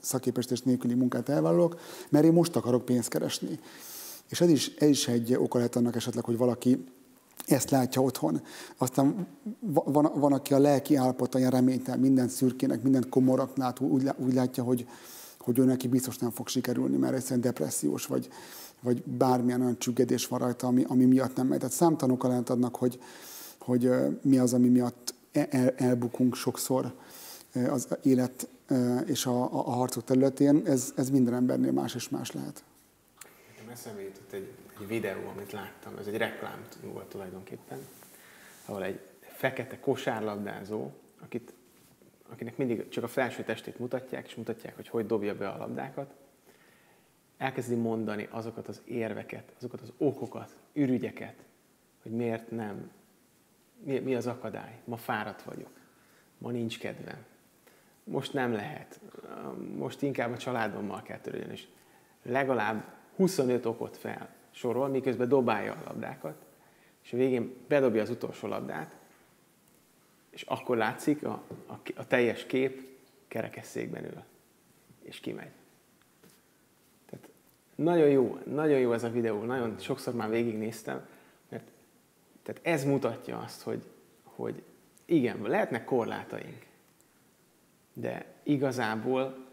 szakképesítés nélküli munkát elvállalok, mert én most akarok pénzt keresni. És ez is egy oka lehet annak esetleg, hogy valaki ezt látja otthon. Aztán van aki a lelki állapota ilyen reménytelen, minden szürkének, minden komoraknál úgy látja, hogy ő neki biztos nem fog sikerülni, mert egyszerűen depressziós, vagy bármilyen olyan csüggedés van rajta, ami miatt nem megy. Tehát számtalanok lehet adnak, hogy mi az, ami miatt elbukunk sokszor az élet és a harcok területén. Ez minden embernél más és más lehet. Eszembe jutott egy videó, amit láttam, ez egy reklám volt tulajdonképpen, ahol egy fekete kosárlabdázó, akinek mindig csak a felső testét mutatják, és mutatják, hogy dobja be a labdákat, elkezdi mondani azokat az érveket, azokat az okokat, ürügyeket, hogy miért nem, mi az akadály. Ma fáradt vagyok, ma nincs kedvem, most nem lehet, most inkább a családommal kell törődjön, és legalább 25 okot felsorol, miközben dobálja a labdákat, és a végén bedobja az utolsó labdát, és akkor látszik a teljes kép, kerekesszékben ül, és kimegy. Tehát nagyon jó ez a videó, nagyon sokszor már végignéztem, mert tehát ez mutatja azt, hogy igen, lehetnek korlátaink, de igazából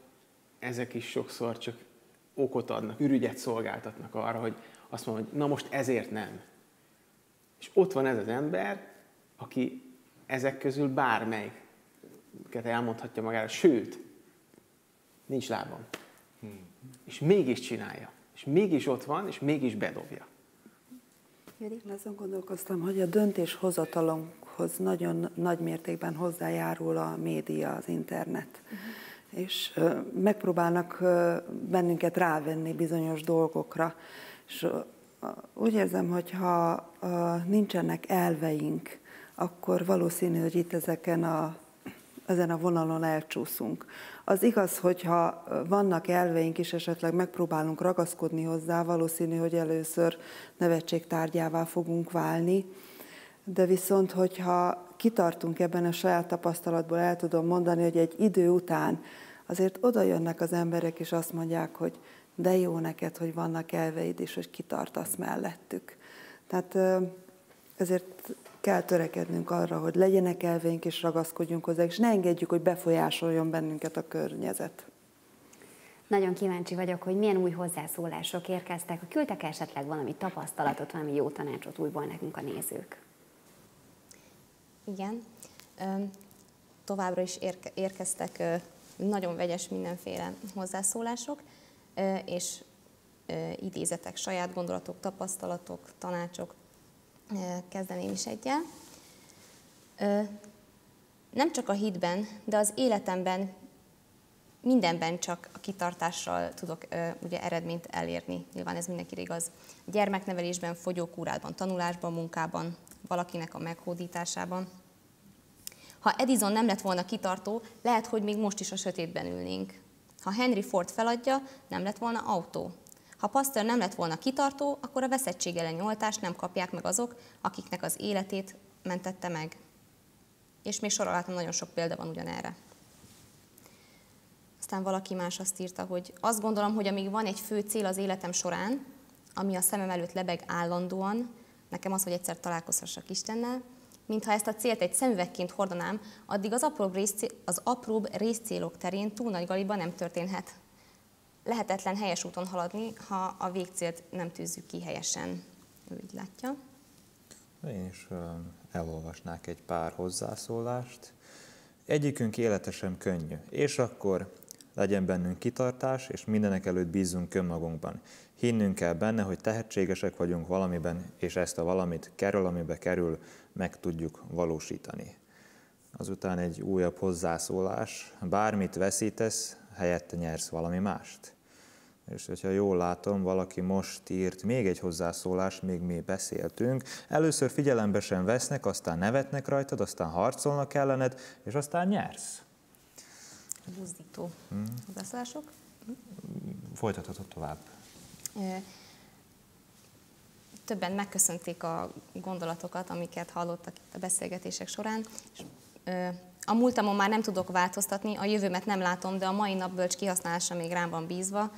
ezek is sokszor csak okot adnak, ürügyet szolgáltatnak arra, hogy azt mondom, hogy na most ezért nem. És ott van ez az ember, aki ezek közül bármelyiket elmondhatja magára, sőt, nincs lábam. És mégis csinálja. És mégis ott van, és mégis bedobja. Azon gondolkoztam, hogy a döntéshozatalunkhoz nagyon nagy mértékben hozzájárul a média, az internet. És megpróbálnak bennünket rávenni bizonyos dolgokra. És úgy érzem, hogy ha nincsenek elveink, akkor valószínű, hogy itt ezen a vonalon elcsúszunk. Az igaz, hogyha vannak elveink is, esetleg megpróbálunk ragaszkodni hozzá, valószínű, hogy először nevetség tárgyává fogunk válni, de viszont, hogyha kitartunk ebben a saját tapasztalatból, el tudom mondani, hogy egy idő után azért oda jönnek az emberek, és azt mondják, hogy de jó neked, hogy vannak elveid, és hogy kitartasz mellettük. Tehát ezért kell törekednünk arra, hogy legyenek elveink, és ragaszkodjunk hozzá, és ne engedjük, hogy befolyásoljon bennünket a környezet. Nagyon kíváncsi vagyok, hogy milyen új hozzászólások érkeztek. Küldtek esetleg valami tapasztalatot, valami jó tanácsot újból nekünk a nézők? Igen. Továbbra is érkeztek nagyon vegyes mindenféle hozzászólások, és idézetek, saját gondolatok, tapasztalatok, tanácsok. Kezdeném is egyel. Nem csak a hitben, de az életemben mindenben csak a kitartással tudok ugye eredményt elérni. Nyilván ez mindenkire igaz. Gyermeknevelésben, fogyókúrában, tanulásban, munkában, valakinek a meghódításában. Ha Edison nem lett volna kitartó, lehet, hogy még most is a sötétben ülnénk. Ha Henry Ford feladja, nem lett volna autó. Ha Pasteur nem lett volna kitartó, akkor a veszettség elleni oltást nem kapják meg azok, akiknek az életét mentette meg. És még sorolhatom, nagyon sok példa van ugyanerre. Aztán valaki más azt írta, hogy azt gondolom, hogy amíg van egy fő cél az életem során, ami a szemem előtt lebeg állandóan, nekem az, hogy egyszer találkozhassak Istennel, mintha ezt a célt egy szemüvegként hordanám, addig az apróbb részcélok terén túl nagy galiba nem történhet. Lehetetlen helyes úton haladni, ha a végcélt nem tűzzük ki helyesen. Ő így látja. Én is elolvasnák egy pár hozzászólást. Egyikünk élete sem könnyű, és akkor legyen bennünk kitartás, és mindenek előtt bízzunk önmagunkban. Hinnünk kell benne, hogy tehetségesek vagyunk valamiben, és ezt a valamit kerül, amibe kerül, meg tudjuk valósítani. Azután egy újabb hozzászólás. Bármit veszítesz, helyette nyersz valami mást. És hogyha jól látom, valaki most írt még egy hozzászólást, még mi beszéltünk. Először figyelembe sem vesznek, aztán nevetnek rajtad, aztán harcolnak ellened, és aztán nyersz. Buzdító hozzászólások. Folytathatod tovább. Többen megköszönték a gondolatokat, amiket hallottak itt a beszélgetések során. És, a múltamon már nem tudok változtatni, a jövőmet nem látom, de a mai nap bölcs kihasználása még rám van bízva,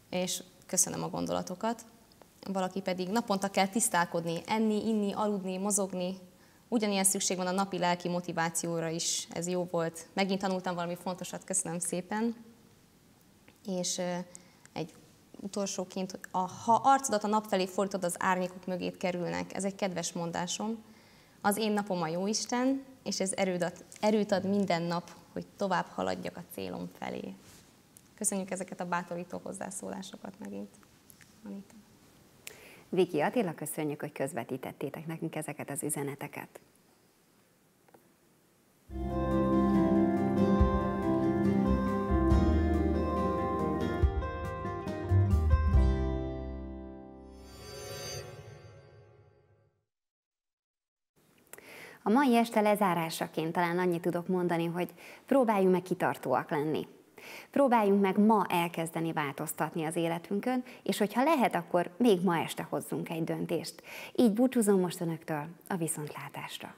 és köszönöm a gondolatokat. Valaki pedig naponta kell tisztálkodni, enni, inni, aludni, mozogni. Ugyanilyen szükség van a napi lelki motivációra is, ez jó volt. Megint tanultam valami fontosat, köszönöm szépen. És egy utolsóként, ha arcodat a nap felé fordítod, az árnyékok mögét kerülnek. Ez egy kedves mondásom. Az én napom a Jóisten, és ez erőt ad minden nap, hogy tovább haladjak a célom felé. Köszönjük ezeket a bátorító hozzászólásokat megint. Anita. Viki Attila, köszönjük, hogy közvetítettétek nekünk ezeket az üzeneteket. A mai este lezárásaként talán annyit tudok mondani, hogy próbáljunk meg kitartóak lenni. Próbáljunk meg ma elkezdeni változtatni az életünkön, és hogyha lehet, akkor még ma este hozzunk egy döntést. Így búcsúzom most önöktől, a viszontlátásra.